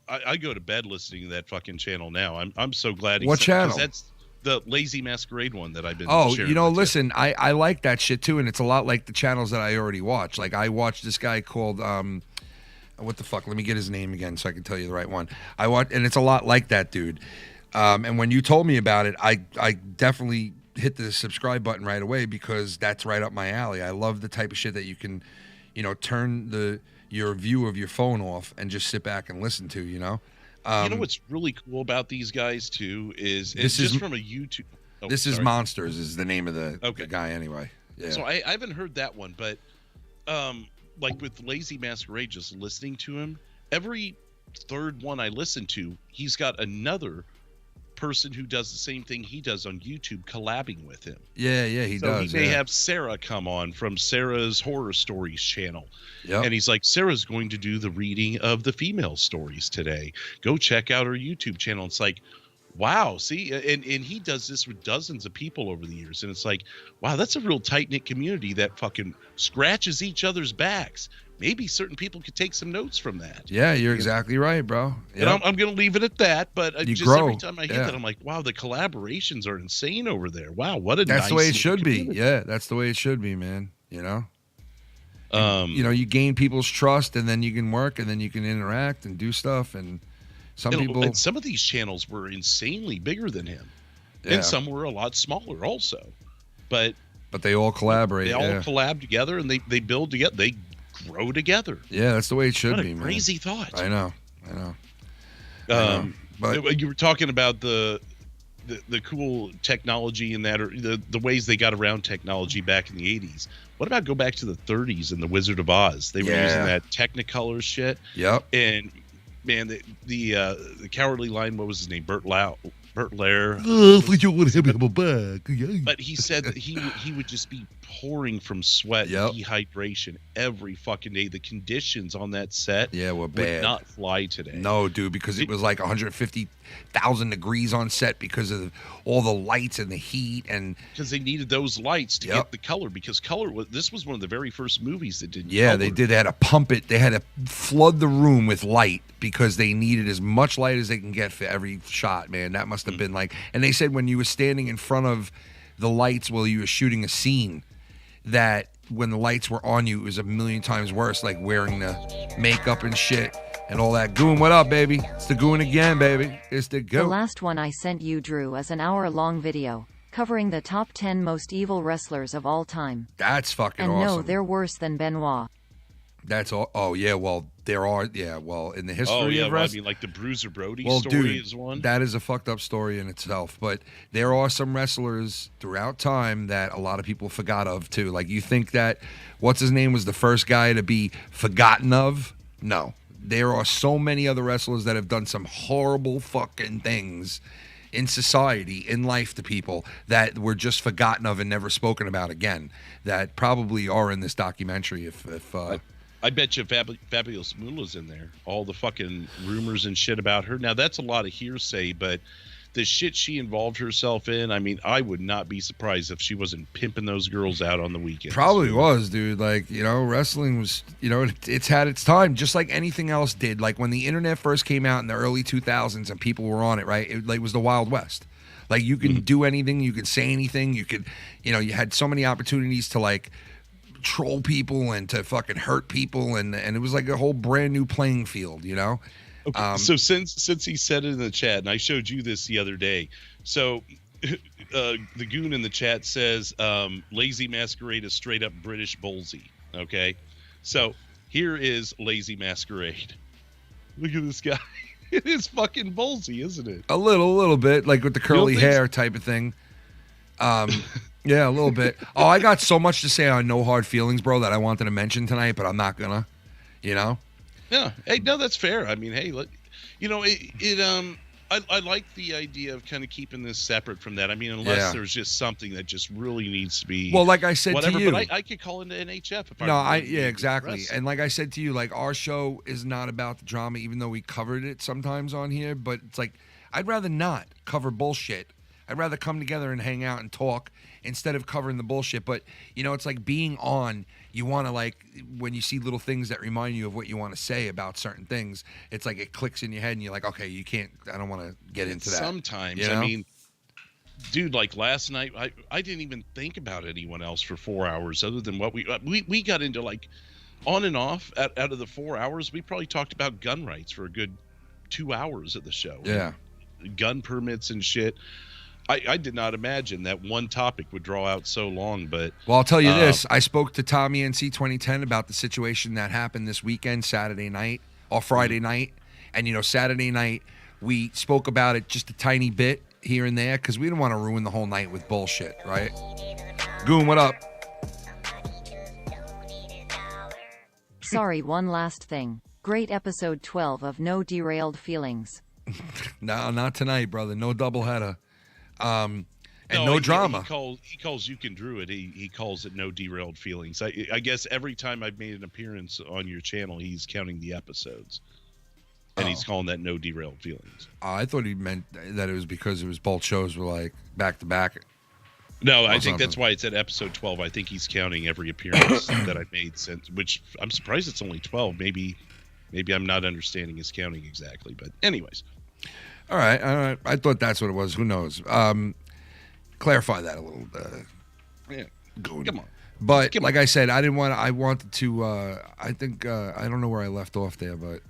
I go to bed listening to that fucking channel now. I'm so glad. What channel? 'cause that's the Lazy Masquerade one that I've been. Oh, sharing with listen, I like that shit too, and it's a lot like the channels that I already watch. Like I watched this guy called what the fuck? Let me get his name again so I can tell you the right one. And it's a lot like that dude. And when you told me about it, I definitely hit the subscribe button right away because that's right up my alley. I love the type of shit that you can, turn your view of your phone off and just sit back and listen to. You know what's really cool about these guys too is This just is- from a YouTube. Oh, this is sorry. Monsters is the name of the guy anyway. Yeah. So I haven't heard that one, but like with Lazy Masquerade, just listening to him, every third one I listened to, he's got another person who does the same thing he does on YouTube collabing with him. Yeah, he does. He may have Sarah come on from Sarah's Horror Stories channel. Yep. And he's like, Sarah's going to do the reading of the female stories today. Go check out her YouTube channel. It's like, wow, see, and he does this with dozens of people over the years. And it's like, wow, that's a real tight-knit community that fucking scratches each other's backs. Maybe certain people could take some notes from that. Yeah, you're exactly right, bro. Yep. And I'm going to leave it at that. But just grow. every time I hear that, I'm like, wow, the collaborations are insane over there. Wow, what a That's nice the way it should be. community. Yeah, that's the way it should be, man. You know? You gain people's trust, and then you can work, and then you can interact and do stuff. And and some of these channels were insanely bigger than him. Yeah. And some were a lot smaller also. But they all collaborate. they all collab together, and they build together. They grow together. Yeah, that's the way it should What a be, man. crazy thought. I know. But you were talking about the cool technology and that, or the ways they got around technology back in the 80s. What about go back to the 30s and the Wizard of Oz? They were using that Technicolor shit. Yep. And man, the Cowardly Lion, what was his name? Bert Lair. But he said that he would just be pouring from sweat and dehydration every fucking day. The conditions on that set were would bad. not fly today. No, dude, because it was like 150,000 degrees on set because of all the lights and the heat, and because they needed those lights to get the color. Because this was one of the very first movies that did. Yeah, color. they did. They had to pump it. They had to flood the room with light because they needed as much light as they can get for every shot. Man, that must have been like. And they said when you were standing in front of the lights while you were shooting a scene, that when the lights were on you, it was a million times worse. Like wearing the makeup and shit and all that. Goon, what up, baby? It's the Goon again, baby. It's the Goon. The last one I sent you, Drew, is an hour-long video covering the top 10 most evil wrestlers of all time. That's fucking and awesome. no, they're worse than Benoit. That's all. Oh yeah, well there are. Yeah, well in the history of I wrestling, mean, like the Bruiser Brody story dude, is one. That is a fucked up story in itself. But there are some wrestlers throughout time that a lot of people forgot of too. Like you think that what's his name was the first guy to be forgotten of? No, there are so many other wrestlers that have done some horrible fucking things in society, in life to people that were just forgotten of and never spoken about again. That probably are in this documentary. I bet you Fabulous Moolah's in there. All the fucking rumors and shit about her. Now, that's a lot of hearsay, but the shit she involved herself in, I mean, I would not be surprised if she wasn't pimping those girls out on the weekends. Probably was, dude. Like, wrestling was, it's had its time, just like anything else did. Like, when the internet first came out in the early 2000s and people were on it, right? It was the Wild West. Like, you can do anything. You could say anything. You could, you had so many opportunities to, like, troll people and to fucking hurt people, and it was like a whole brand new playing field, Okay, so since he said it in the chat, and I showed you this the other day, so the Goon in the chat says Lazy Masquerade is straight up British Bullseye. Okay, so here is Lazy Masquerade. Look at this guy. It is fucking Bullseye, isn't it? A little bit, like with the curly hair type of thing. Yeah, a little bit. Oh, I got so much to say on No Hard Feelings, bro, that I wanted to mention tonight, but I'm not gonna. Yeah. Hey, no, that's fair. I mean, hey, I like the idea of kind of keeping this separate from that. I mean, unless there's just something that just really needs to be. Well, like I said to you, but I could call into NHF if I. No, exactly. And like I said to you, like our show is not about the drama, even though we covered it sometimes on here. But it's like I'd rather not cover bullshit. I'd rather come together and hang out and talk instead of covering the bullshit. But, it's like being on, you want to, like, when you see little things that remind you of what you want to say about certain things, it's like it clicks in your head and you're like, okay, I don't want to get into that. Sometimes, I mean, dude, like last night, I didn't even think about anyone else for 4 hours other than what we got into, like, on and off. Out of the 4 hours, we probably talked about gun rights for a good 2 hours of the show. Yeah. Gun permits and shit. I did not imagine that one topic would draw out so long, but... Well, I'll tell you this. I spoke to Tommy NC 2010 about the situation that happened this weekend, Saturday night, or Friday night. And, Saturday night, we spoke about it just a tiny bit here and there because we didn't want to ruin the whole night with bullshit, right? Goon, what up? Sorry, one last thing. Great episode 12 of No Derailed Feelings. No, not tonight, brother. No doubleheader. And no drama. He calls You Can Drew It. He calls it No Derailed Feelings. I guess every time I've made an appearance on your channel, he's counting the episodes. And he's calling that No Derailed Feelings. I thought he meant that it was because it was both shows were like back to back. No, I think that's why it's at episode 12. I think he's counting every appearance that I've made since, which I'm surprised it's only 12. Maybe I'm not understanding his counting exactly. But anyways. All right. I thought that's what it was. Who knows? Clarify that a little. Yeah. Come on. But like I said, I wanted to. I think I don't know where I left off there, but.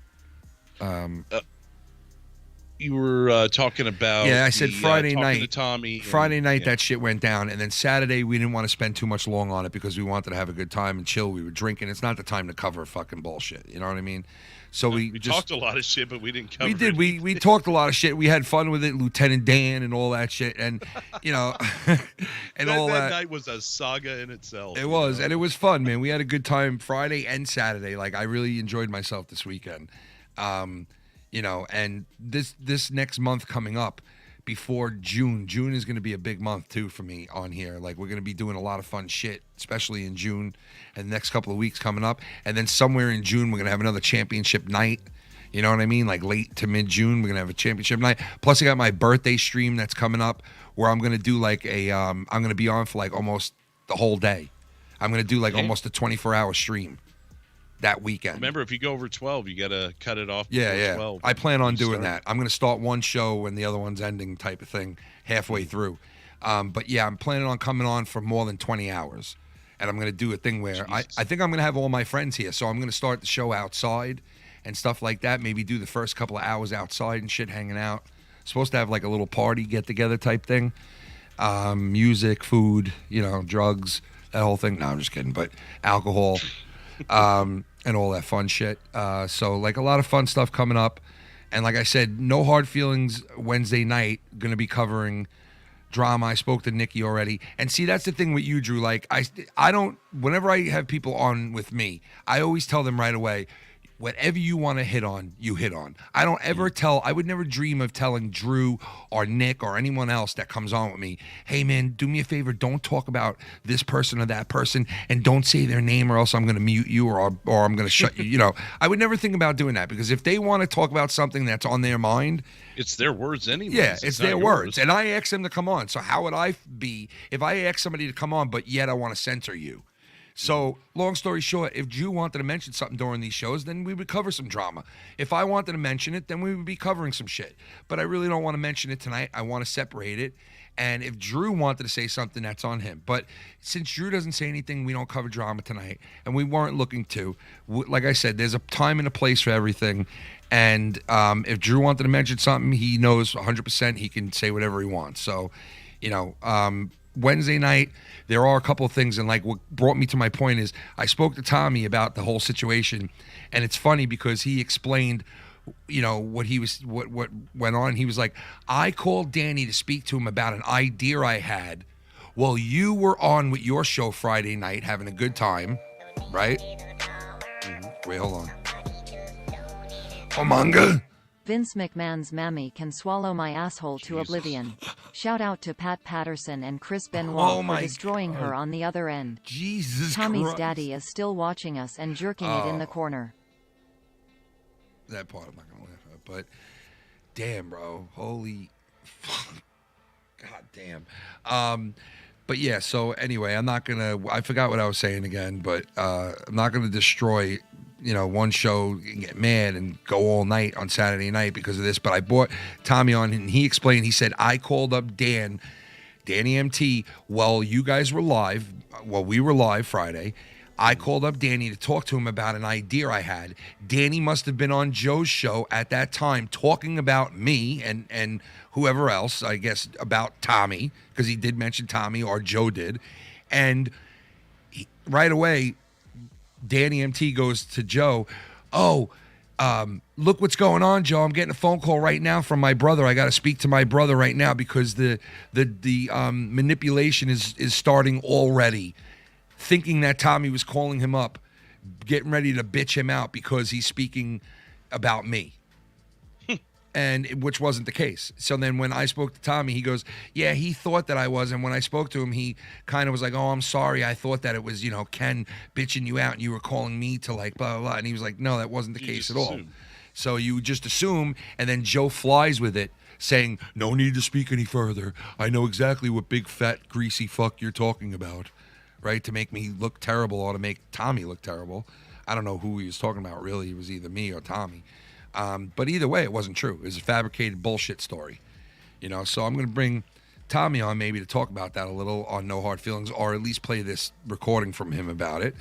You were talking about. Yeah, I said Friday night. To Tommy. Friday night, that shit went down, and then Saturday we didn't want to spend too much long on it because we wanted to have a good time and chill. We were drinking. It's not the time to cover fucking bullshit. You know what I mean? So we just talked a lot of shit, but we didn't cover. We did. We talked a lot of shit. We had fun with it, Lieutenant Dan and all that shit, and and all that. That night was a saga in itself. It was, and it was fun, man. We had a good time Friday and Saturday. Like I really enjoyed myself this weekend. And this next month coming up before June is going to be a big month too for me on here. Like we're going to be doing a lot of fun shit, especially in June and the next couple of weeks coming up. And then somewhere in June, we're going to have another championship night. You know what I mean? Like late to mid June, we're going to have a championship night. Plus I got my birthday stream that's coming up where I'm going to do like I'm going to be on for like almost the whole day. I'm going to do like almost a 24-hour stream that weekend. Remember, if you go over 12, you got to cut it off. Yeah. 12. I plan on doing that. I'm going to start one show when the other one's ending type of thing halfway through. But yeah, I'm planning on coming on for more than 20 hours. And I'm going to do a thing where I think I'm going to have all my friends here. So I'm going to start the show outside and stuff like that. Maybe do the first couple of hours outside and shit, hanging out. Supposed to have like a little party get-together type thing. Music, food, drugs, that whole thing. No, I'm just kidding. But alcohol. And all that fun shit. So like a lot of fun stuff coming up. And like I said, No Hard Feelings Wednesday night, going to be covering drama. I spoke to Nikki already. And see, that's the thing with you, Drew. Like I don't, whenever I have people on with me, I always tell them right away, whatever you want to hit on, you hit on. I would never dream of telling Drew or Nick or anyone else that comes on with me, hey man, do me a favor, don't talk about this person or that person and don't say their name or else I'm going to mute you or I'm going to shut you. I would never think about doing that because if they want to talk about something that's on their mind, it's their words anyway. Yeah, it's their words. And I ask them to come on. So how would I be if I ask somebody to come on, but yet I want to censor you? So, long story short, if Drew wanted to mention something during these shows, then we would cover some drama. If I wanted to mention it, then we would be covering some shit. But I really don't want to mention it tonight. I want to separate it. And if Drew wanted to say something, that's on him. But since Drew doesn't say anything, we don't cover drama tonight. And we weren't looking to. Like I said, there's a time and a place for everything. And if Drew wanted to mention something, he knows 100% he can say whatever he wants. So, Wednesday night, there are a couple of things, and like what brought me to my point is I spoke to Tommy about the whole situation, and it's funny because he explained, what went on. He was like, I called Danny to speak to him about an idea I had while you were on with your show Friday night having a good time, right? Wait, hold on. Oh, manga? Vince McMahon's mammy can swallow my asshole to oblivion. Shout out to Pat Patterson and Chris Benoit for destroying her on the other end. Jesus Tommy's Christ. daddy is still watching us and jerking it in the corner. That part I'm not going to laugh at, but damn, bro. Holy fuck. God damn. But yeah, so anyway, I forgot what I was saying again, but I'm not going to destroy one show and get mad and go all night on Saturday night because of this. But I brought Tommy on and he explained, he said, I called up Danny MT while you guys were live, while we were live Friday. I called up Danny to talk to him about an idea I had. Danny must have been on Joe's show at that time talking about me and whoever else, I guess, about Tommy, because he did mention Tommy, or Joe did. And right away, Danny MT goes to Joe, look what's going on, Joe. I'm getting a phone call right now from my brother. I got to speak to my brother right now because the manipulation is starting already. Thinking that Tommy was calling him up getting ready to bitch him out because he's speaking about me. And which wasn't the case. So then when I spoke to Tommy, he goes, yeah, he thought that I was. And when I spoke to him, he kind of was like, oh, I'm sorry. I thought that it was, Ken bitching you out and you were calling me to like blah, blah, blah. And he was like, no, that wasn't the case at all. So you just assume. And then Joe flies with it saying, no need to speak any further. I know exactly what big, fat, greasy fuck you're talking about. Right? To make me look terrible or to make Tommy look terrible. I don't know who he was talking about, really. It was either me or Tommy. But either way, it wasn't true. It was a fabricated bullshit story, So I'm going to bring Tommy on maybe to talk about that a little on No Hard Feelings, or at least play this recording from him about it.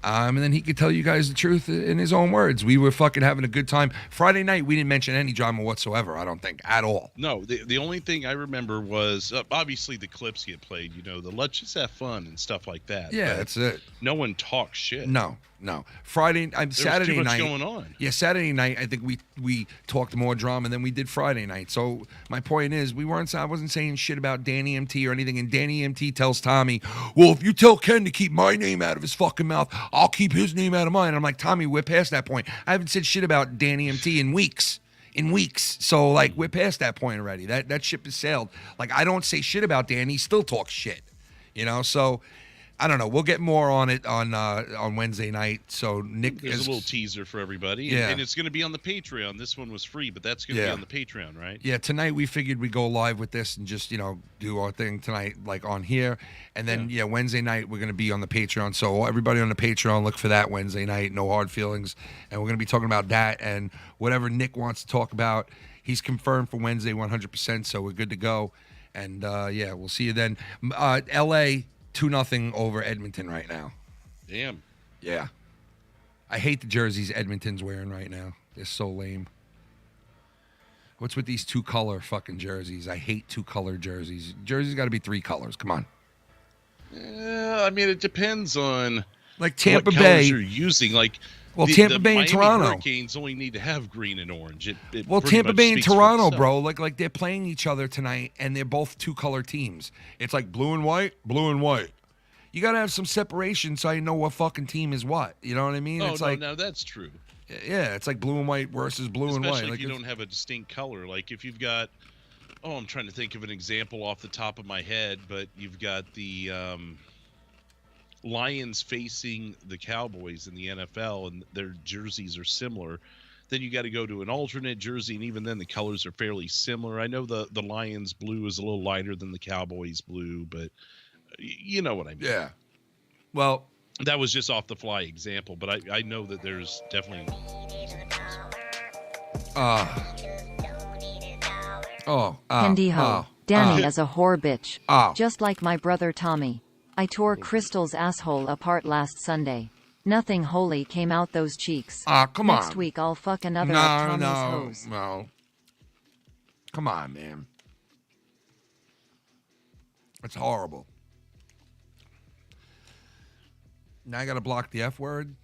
And then he could tell you guys the truth in his own words. We were fucking having a good time. Friday night, we didn't mention any drama whatsoever, I don't think, at all. No, the only thing I remember was, obviously, the clips get played, the let's just have fun and stuff like that. Yeah, that's it. No one talks shit. No. Saturday too much night going on. Yeah, Saturday night I think we talked more drama than we did Friday night. So my point is I wasn't saying shit about Danny MT or anything, and Danny MT tells Tommy, well, if you tell Ken to keep my name out of his fucking mouth, I'll keep his name out of mine. And I'm like, Tommy, we're past that point. I haven't said shit about Danny MT in weeks. So like we're past that point already. That ship has sailed. Like I don't say shit about Danny, he still talks shit. So I don't know. We'll get more on it on Wednesday night. So Nick There's a little teaser for everybody. Yeah. And it's going to be on the Patreon. This one was free, but that's going to be on the Patreon, right? Yeah, tonight we figured we'd go live with this and just, do our thing tonight, like on here. And then, Wednesday night we're going to be on the Patreon. So everybody on the Patreon, look for that Wednesday night, No Hard Feelings. And we're going to be talking about that and whatever Nick wants to talk about. He's confirmed for Wednesday 100%, so we're good to go. And, we'll see you then. L.A., 2-0 over Edmonton right now. Damn. Yeah. I hate the jerseys Edmonton's wearing right now. They're so lame. What's with these 2-color fucking jerseys? I hate 2-color jerseys. Jerseys got to be 3 colors. Come on. I mean, it depends on like Tampa what Bay colors you're using. Like, Tampa Bay and Miami Toronto. Hurricanes only need to have green and orange. Tampa Bay and Toronto, bro. Like they're playing each other tonight, and they're both 2-color teams. It's like blue and white, blue and white. You got to have some separation so you know what fucking team is what. You know what I mean? No, that's true. Yeah, it's like blue and white versus blue and white. Especially if you don't have a distinct color. Like if you've got, I'm trying to think of an example off the top of my head, but you've got the Lions facing the Cowboys in the NFL, and their jerseys are similar. Then you got to go to an alternate jersey, and even then the colors are fairly similar. I know the Lions blue is a little lighter than the Cowboys blue, but you know what I mean. Yeah. Well, that was just off the fly example, but I know that there's definitely. Danny is a whore bitch. Just like my brother Tommy. I tore Crystal's asshole apart last Sunday. Nothing holy came out those cheeks. Come on. Next week I'll fuck another of Tommy's hoes. No. Come on, man. It's horrible. Now I gotta block the F word.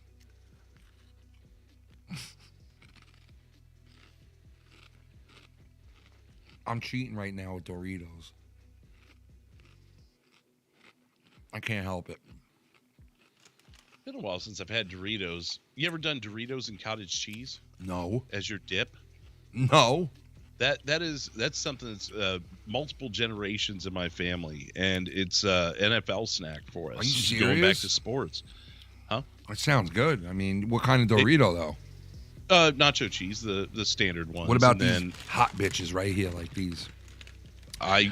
I'm cheating right now with Doritos. I can't help it. It's been a while since I've had Doritos. You ever done Doritos and cottage cheese? No. As your dip? No. That's something that's multiple generations in my family, and it's NFL snack for us. Are you serious? Going back to sports. Huh? It sounds good. I mean, what kind of Dorito though? Nacho cheese, the standard ones. What about these hot bitches right here, like these?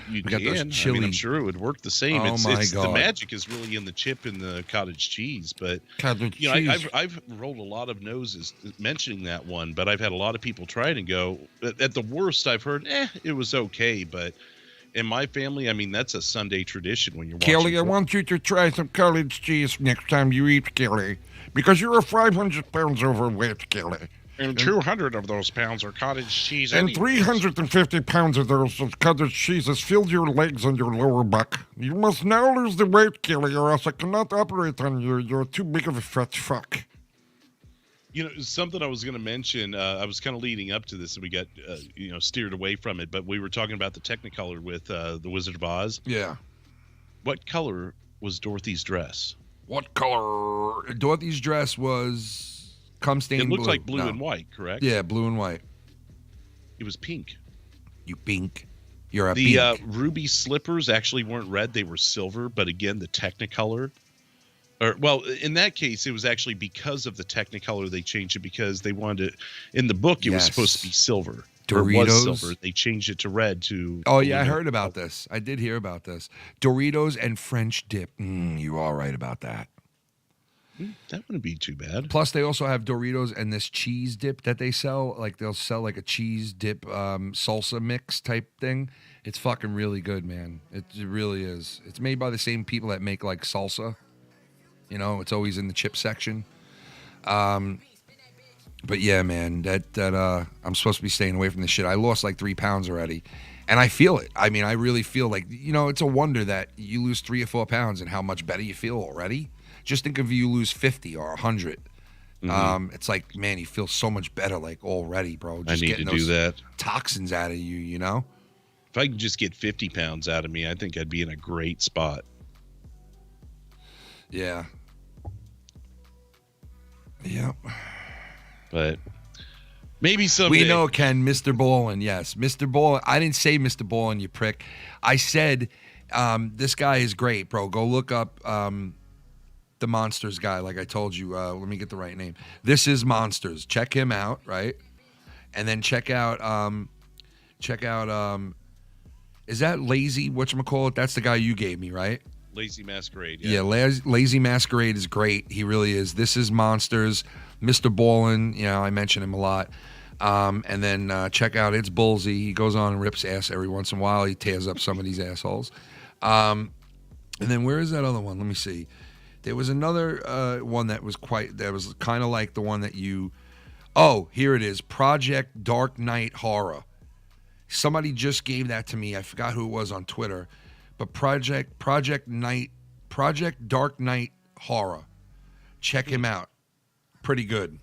You can. I mean, I'm sure it would work the same. Oh my God. The magic is really in the chip and the cottage cheese. But cheese. I've rolled a lot of noses mentioning that one, but I've had a lot of people try it and go. At the worst, I've heard, it was okay. But in my family, I mean, that's a Sunday tradition when you're watching. Kelly, I want you to try some cottage cheese next time you eat, Kelly, because you're 500 pounds overweight, Kelly. And 200 of those pounds are cottage cheese. And 350 pounds of those cottage cheese has filled your legs and your lower back. You must now lose the weight, Kelly, or else I cannot operate on you. You're too big of a fat fuck. You know, something I was going to mention, I was kind of leading up to this, and we got, steered away from it, but we were talking about the Technicolor with The Wizard of Oz. Yeah. What color was Dorothy's dress? What color? Dorothy's dress was cum stained It blue. looked like blue No. and white, correct? Yeah, blue and white. It was pink. You pink. You're a The pink. ruby slippers actually weren't red; they were silver. But again, the Technicolor, in that case, it was actually because of the Technicolor they changed it because they wanted it. In the book, it was supposed to be silver. Doritos. Or was silver. They changed it to red to. Oh yeah, I heard about this. I did hear about this. Doritos and French dip. You are right about that. That wouldn't be too bad. Plus, they also have Doritos and this cheese dip that they sell. Like they'll sell like a cheese dip salsa mix type thing. It's fucking really good, man. It really is. It's made by the same people that make like salsa. You know, it's always in the chip section. But yeah, man, that I'm supposed to be staying away from this shit. I lost like 3 pounds already, and I feel it. I mean, I really feel like, you know, it's a wonder that you lose 3 or 4 pounds and how much better you feel already. Just think if you lose 50 or 100. It's like, man, you feel so much better like already, bro. Just I need getting to do those that. toxins out of you, you know? If I could just get 50 pounds out of me, I think I'd be in a great spot. Yeah. Yep. But maybe someday. We know, Ken, Mr. Ballin. Yes, Mr. Ballin. I didn't say Mr. Ballin, you prick. I said this guy is great, bro. Go look up the Monsters guy, like I told you. Let me get the right name. This is Monsters. Check him out, right? And then check out is that Lazy whatchamacallit? That's the guy you gave me, right? Lazy Masquerade. Yeah, Lazy Masquerade is great. He really is. This is Monsters. Mr. Ballin, you know, I mention him a lot. And then check out It's Bullsy. He goes on and rips ass every once in a while. He tears up some of these assholes. And then where is that other one? Let me see. There was another one that was kind of like the one that you... Oh, here it is. Project Dark Knight Horror. Somebody just gave that to me. I forgot who it was on Twitter. But Project Dark Knight Horror. Check him out. Pretty good.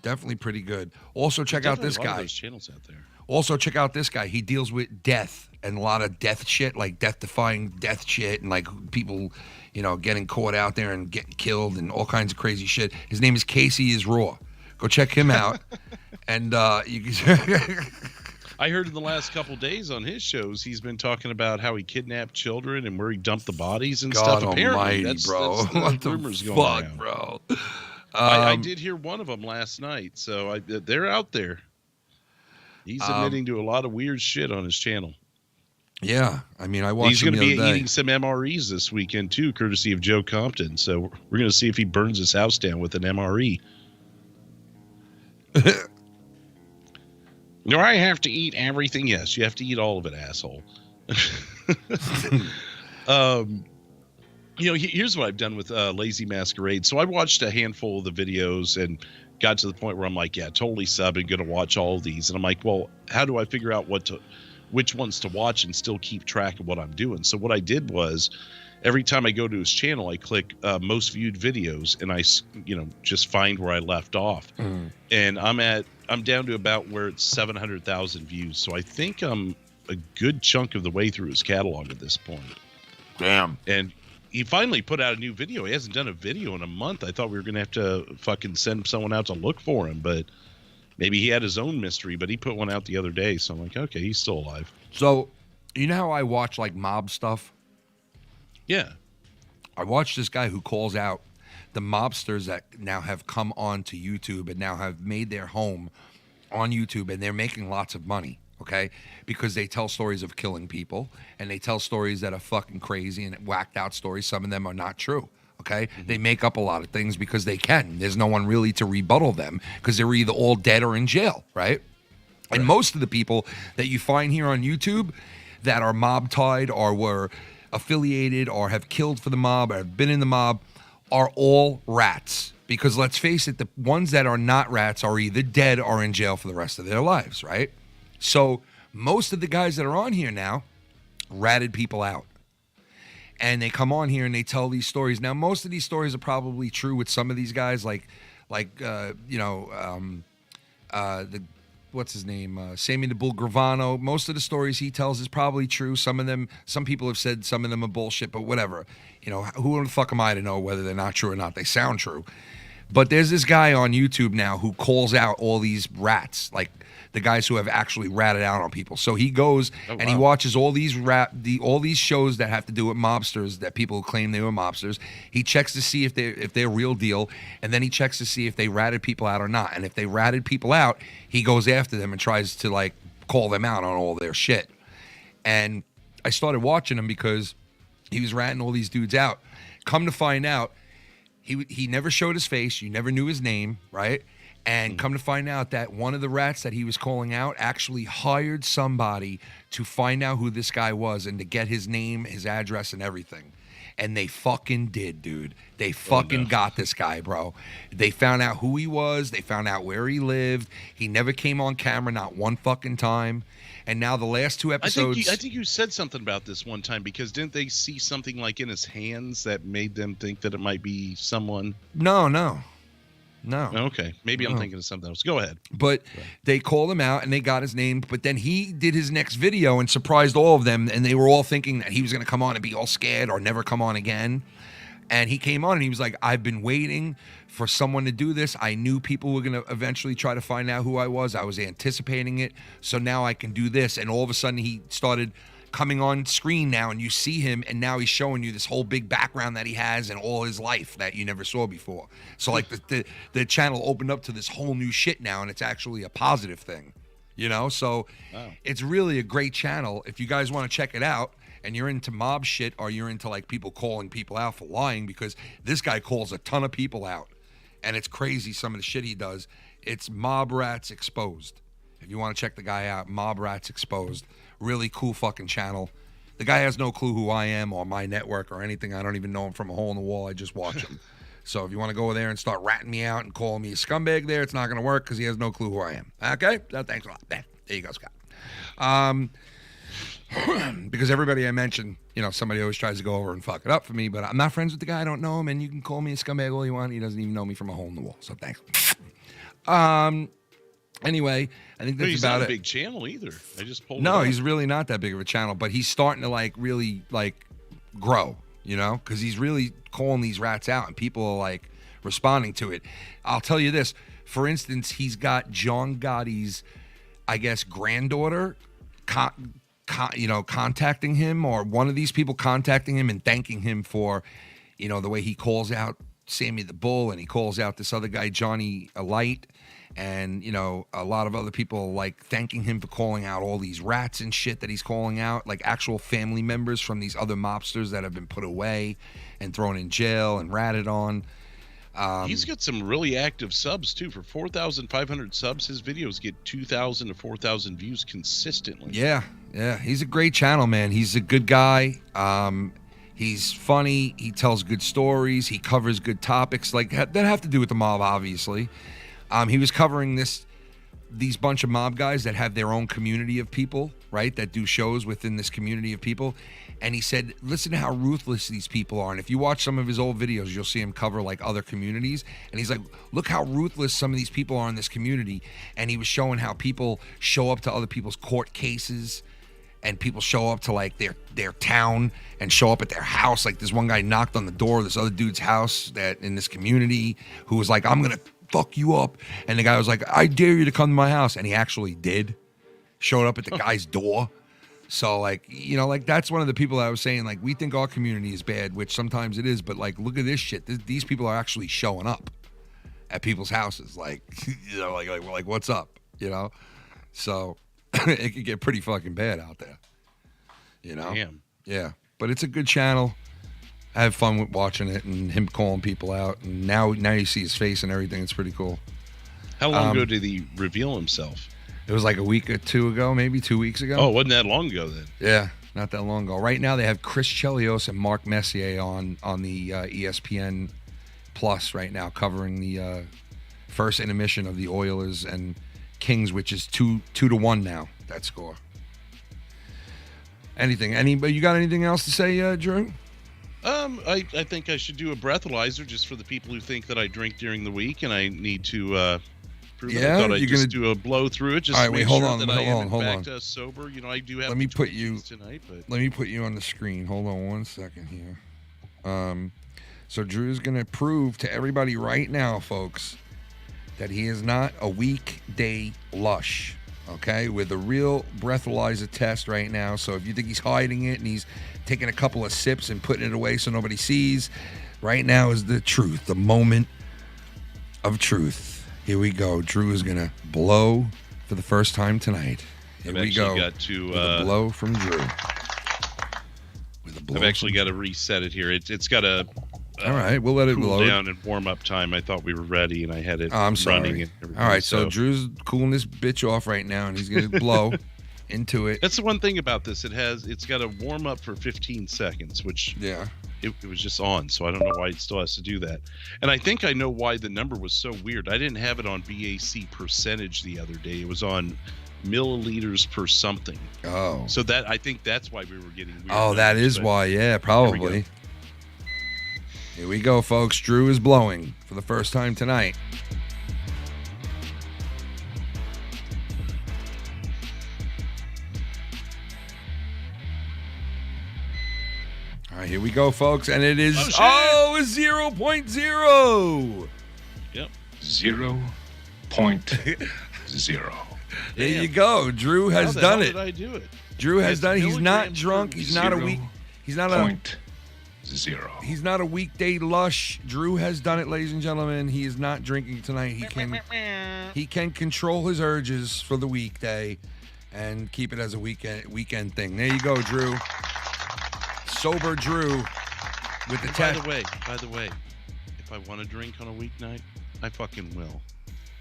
Definitely pretty good. Also check out this guy. Those channels out there. Also check out this guy. He deals with death and a lot of death shit, like death-defying death shit, and like people, you know, getting caught out there and getting killed and all kinds of crazy shit. His name is Casey is Raw. Go check him out. And you can... I heard in the last couple days on his shows, he's been talking about how he kidnapped children and where he dumped the bodies and God stuff. Almighty, Apparently, bro. that's What the rumors fuck, going around. bro? I did hear one of them last night, so they're out there. He's admitting to a lot of weird shit on his channel. Yeah, I mean, I watched He's him going to the be other day. eating some MREs this weekend, too, courtesy of Joe Compton. So we're going to see if he burns his house down with an MRE. Do I have to eat everything? Yes, you have to eat all of it, asshole. You know, here's what I've done with Lazy Masquerade. So I watched a handful of the videos and got to the point where I'm like, yeah, totally sub and going to watch all of these. And I'm like, well, how do I figure out which ones to watch and still keep track of what I'm doing? So what I did was every time I go to his channel, I click most viewed videos and I, you know, just find where I left off. And I'm down to about where it's 700,000 views. So I think I'm a good chunk of the way through his catalog at this point. Damn. And he finally put out a new video. He hasn't done a video in a month. I thought we were going to have to fucking send someone out to look for him, but maybe he had his own mystery, but he put one out the other day. So I'm like, okay, he's still alive. So, you know how I watch like mob stuff? Yeah. I watched this guy who calls out the mobsters that now have come on to YouTube and now have made their home on YouTube, and they're making lots of money, okay? Because they tell stories of killing people, and they tell stories that are fucking crazy and whacked out stories. Some of them are not true, okay? They make up a lot of things because they can. There's no one really to rebuttal them because they're either all dead or in jail, right? And most of the people that you find here on YouTube that are mob-tied or were affiliated or have killed for the mob or have been in the mob are all rats. Because let's face it, the ones that are not rats are either dead or in jail for the rest of their lives, right? So most of the guys that are on here now ratted people out. And they come on here and they tell these stories. Now, most of these stories are probably true with some of these guys, like what's his name? Sammy the Bull Gravano. Most of the stories he tells is probably true. Some people have said some of them are bullshit, but whatever. You know, who the fuck am I to know whether they're not true or not? They sound true. But there's this guy on YouTube now who calls out all these rats, like the guys who have actually ratted out on people. So he goes and he watches all these all these shows that have to do with mobsters, that people claim they were mobsters. He checks to see if they're real deal, and then he checks to see if they ratted people out or not. And if they ratted people out, he goes after them and tries to like call them out on all their shit. And I started watching him because he was ratting all these dudes out. Come to find out, he never showed his face. You never knew his name, right? And come to find out that one of the rats that he was calling out actually hired somebody to find out who this guy was and to get his name, his address, and everything. And they fucking did, dude. They fucking got this guy, bro. They found out who he was. They found out where he lived. He never came on camera, not one fucking time. And now the last 2 episodes... I think you said something about this one time, because didn't they see something like in his hands that made them think that it might be someone? No. Okay. Maybe I'm thinking of something else. Go ahead. But they called him out and they got his name. But then he did his next video and surprised all of them. And they were all thinking that he was going to come on and be all scared or never come on again. And he came on and he was like, I've been waiting for someone to do this. I knew people were going to eventually try to find out who I was. I was anticipating it. So now I can do this. And all of a sudden he started coming on screen now, and you see him, and now he's showing you this whole big background that he has and all his life that you never saw before. So like the channel opened up to this whole new shit now, and it's actually a positive thing, you know? So it's really a great channel. If you guys want to check it out and you're into mob shit, or you're into like people calling people out for lying, because this guy calls a ton of people out, and it's crazy some of the shit he does. It's Mob Rats Exposed. If you want to check the guy out, Mob Rats Exposed. Really cool fucking channel. The guy has no clue who I am or my network or anything. I don't even know him from a hole in the wall. I just watch him. So if you want to go there and start ratting me out and calling me a scumbag there, it's not going to work because he has no clue who I am. Okay? So thanks a lot. There you go, Scott. Because everybody I mentioned, you know, somebody always tries to go over and fuck it up for me, but I'm not friends with the guy. I don't know him, and you can call me a scumbag all you want. He doesn't even know me from a hole in the wall. So thanks. Anyway, I think that's he's about not it. a big channel either. I just pulled No, it he's really not that big of a channel, but he's starting to like really like grow, you know, because he's really calling these rats out and people are like responding to it. I'll tell you this. For instance, he's got John Gotti's, I guess, granddaughter, contacting him, or one of these people contacting him and thanking him for, you know, the way he calls out Sammy the Bull, and he calls out this other guy, Johnny Alight. And, you know, a lot of other people like thanking him for calling out all these rats and shit that he's calling out, like actual family members from these other mobsters that have been put away and thrown in jail and ratted on. He's got some really active subs too. For 4,500 subs, his videos get 2,000 to 4,000 views consistently. Yeah. He's a great channel, man. He's a good guy. He's funny. He tells good stories. He covers good topics like that have to do with the mob, obviously. He was covering these bunch of mob guys that have their own community of people, right, that do shows within this community of people. And he said, listen to how ruthless these people are. And if you watch some of his old videos, you'll see him cover like other communities. And he's like, look how ruthless some of these people are in this community. And he was showing how people show up to other people's court cases, and people show up to like their town and show up at their house. Like this one guy knocked on the door of this other dude's house that in this community, who was like, I'm going to fuck you up. And the guy was like, I dare you to come to my house. And he actually did. Showed up at the guy's door. So like, you know, like that's one of the people I was saying, like, we think our community is bad, which sometimes it is, but like, look at this shit. These people are actually showing up at people's houses. Like, you know, like what's up, you know? So it could get pretty fucking bad out there, you know? Damn. Yeah. But it's a good channel. I have fun with watching it and him calling people out. And now you see his face and everything. It's pretty cool. How long ago did he reveal himself? It was like a week or two ago, maybe 2 weeks ago. Oh, it wasn't that long ago then. Yeah, not that long ago. Right now they have Chris Chelios and Mark Messier on the ESPN Plus right now, covering the first intermission of the Oilers and Kings, which is 2-1 now, that score. Anybody, you got anything else to say, Drew? I think I should do a breathalyzer just for the people who think that I drink during the week and I need to Proven. Yeah, I thought I'd you're just gonna do a blow through it. Just All right, to wait, make hold sure on, that hold I am on. back to sober. You know, I do have. Let me put you tonight, but let me put you on the screen. Hold on 1 second here. So Drew's gonna prove to everybody right now, folks, that he is not a weekday lush. Okay, with a real breathalyzer test right now. So if you think he's hiding it and he's taking a couple of sips and putting it away so nobody sees, right now is the truth, the moment of truth. Here we go. Drew is gonna blow for the first time tonight. Here we go. Got to with a blow from Drew. I've actually got to reset it here. It's got a all right, we'll let it cool load down and warm up time. I thought we were ready, and I had it I'm sorry. running. And everything, all right, so Drew's cooling this bitch off right now, and he's gonna blow into it. That's the one thing about this. It's got to warm up for 15 seconds, which it was just on, so I don't know why it still has to do that. And I think I know why the number was so weird. I didn't have it on BAC percentage the other day. It was on milliliters per something. Oh. So that I think that's why we were getting weird. Oh, that is why. Yeah, probably. Here we go, folks. Drew is blowing for the first time tonight. All right, here we go, folks. And it is, it's 0.0. Yep. 0.0. There you go. Drew has done it. How did I do it? Drew has done it. He's not drunk. He's not a week. He's not a 0. He's not a weekday lush. Drew has done it, ladies and gentlemen. He is not drinking tonight. He can control his urges for the weekday and keep it as a weekend thing. There you go, Drew. Sober Drew with the test. By the way, if I want to drink on a weeknight, I fucking will.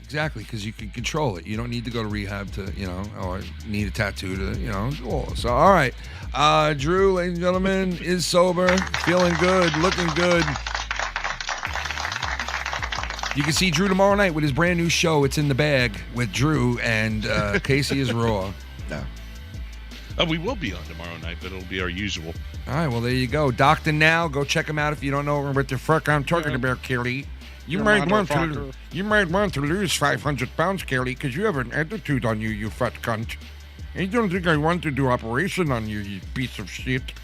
Exactly, because you can control it. You don't need to go to rehab to, or need a tattoo to, So, all right. Drew, ladies and gentlemen, is sober, feeling good, looking good. You can see Drew tomorrow night with his brand new show, It's in the Bag, with Drew, and Casey is raw. No. We will be on tomorrow night, but it'll be our usual. All right, well, there you go. Dr.Now, go check him out if you don't know what the fuck I'm talking about, Kelly. You might want to lose 500 pounds, Kelly, because you have an attitude on you, you fat cunt. I don't think I want to do operation on you, you piece of shit.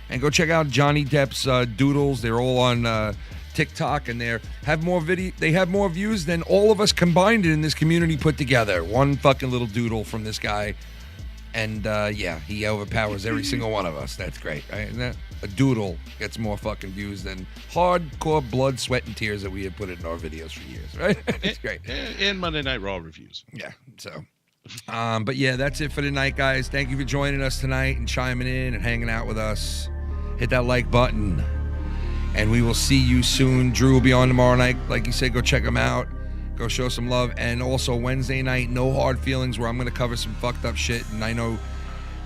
And go check out Johnny Depp's doodles. They're all on TikTok, and they have more views than all of us combined in this community put together. One fucking little doodle from this guy. And he overpowers every single one of us. That's great, right? And a doodle gets more fucking views than hardcore blood, sweat, and tears that we have put in our videos for years, right? It's great. And Monday Night Raw reviews. Yeah, so. But yeah, that's it for tonight, guys. Thank you for joining us tonight and chiming in and hanging out with us. Hit that like button. And we will see you soon. Drew will be on tomorrow night. Like you said, go check him out. Go show some love. And also Wednesday night, No Hard Feelings, where I'm going to cover some fucked up shit. And I know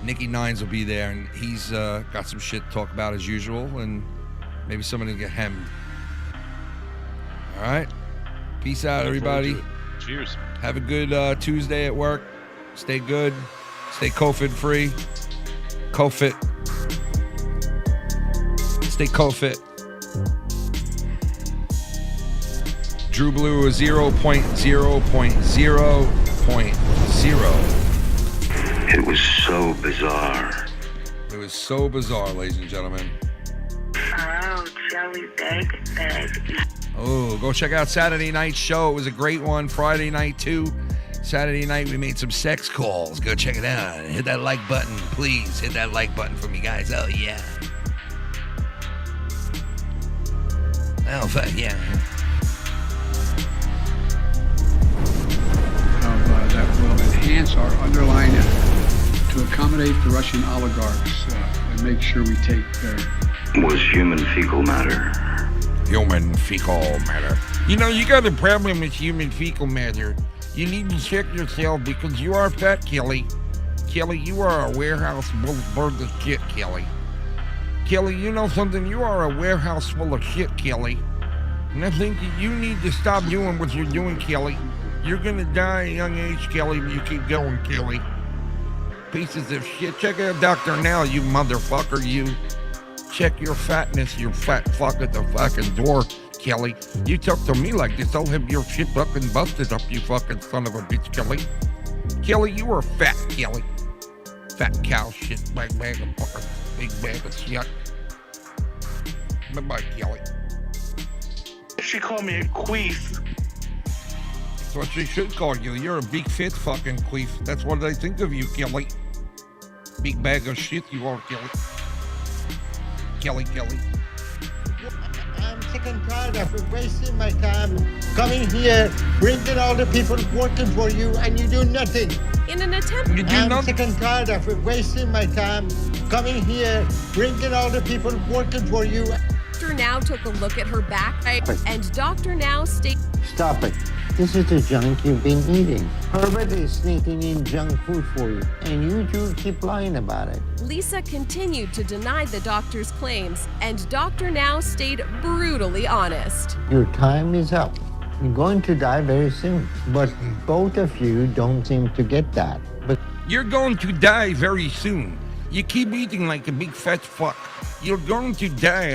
Nicky Nines will be there, and he's got some shit to talk about as usual, and maybe someone will get hemmed. All right? Peace out, everybody. Cheers. Have a good Tuesday at work. Stay good. Stay COVID free. COVID. Stay COVID. Drew Blue is 0.0.0.0. It was so bizarre. It was so bizarre, ladies and gentlemen. Oh, Joey Bag. Oh, go check out Saturday night's show. It was a great one. Friday night, too. Saturday night, we made some sex calls. Go check it out. Hit that like button. Please hit that like button for me, guys. Oh, yeah. Oh, fuck, yeah. That will enhance our underlying effort to accommodate the Russian oligarchs and make sure we take their... Was human fecal matter. Human fecal matter. You got a problem with human fecal matter. You need to check yourself because you are fat, Kelly. Kelly, you are a warehouse full of shit, Kelly. Kelly, you know something? You are a warehouse full of shit, Kelly. And I think you need to stop doing what you're doing, Kelly. You're gonna die at a young age, Kelly, if you keep going, Kelly. Pieces of shit. Check out Dr.Now, you motherfucker, you. Check your fatness, you fat fuck at the fucking door, Kelly. You talk to me like this, I'll have your shit fucking busted up, you fucking son of a bitch, Kelly. Kelly, you are fat, Kelly. Fat cow shit, big bag of fucking, big bag of shit. Bye-bye, Kelly. She called me a queef. That's what she should call you. You're a big fat fucking queef. That's what I think of you, Kelly. Big bag of shit you are, Kelly. Kelly. I'm sick and tired of wasting my time coming here, bringing all the people working for you, and you do nothing. In an attempt, I'm sick and tired of wasting my time coming here, bringing all the people working for you. Dr. Now took a look at her back, and Dr. Now stated, Stop it. This is the junk you've been eating. Herbert is sneaking in junk food for you, and you two keep lying about it. Lisa continued to deny the doctor's claims, and Dr. Now stayed brutally honest. Your time is up. You're going to die very soon. But both of you don't seem to get that. But you're going to die very soon. You keep eating like a big fat fuck. You're going to die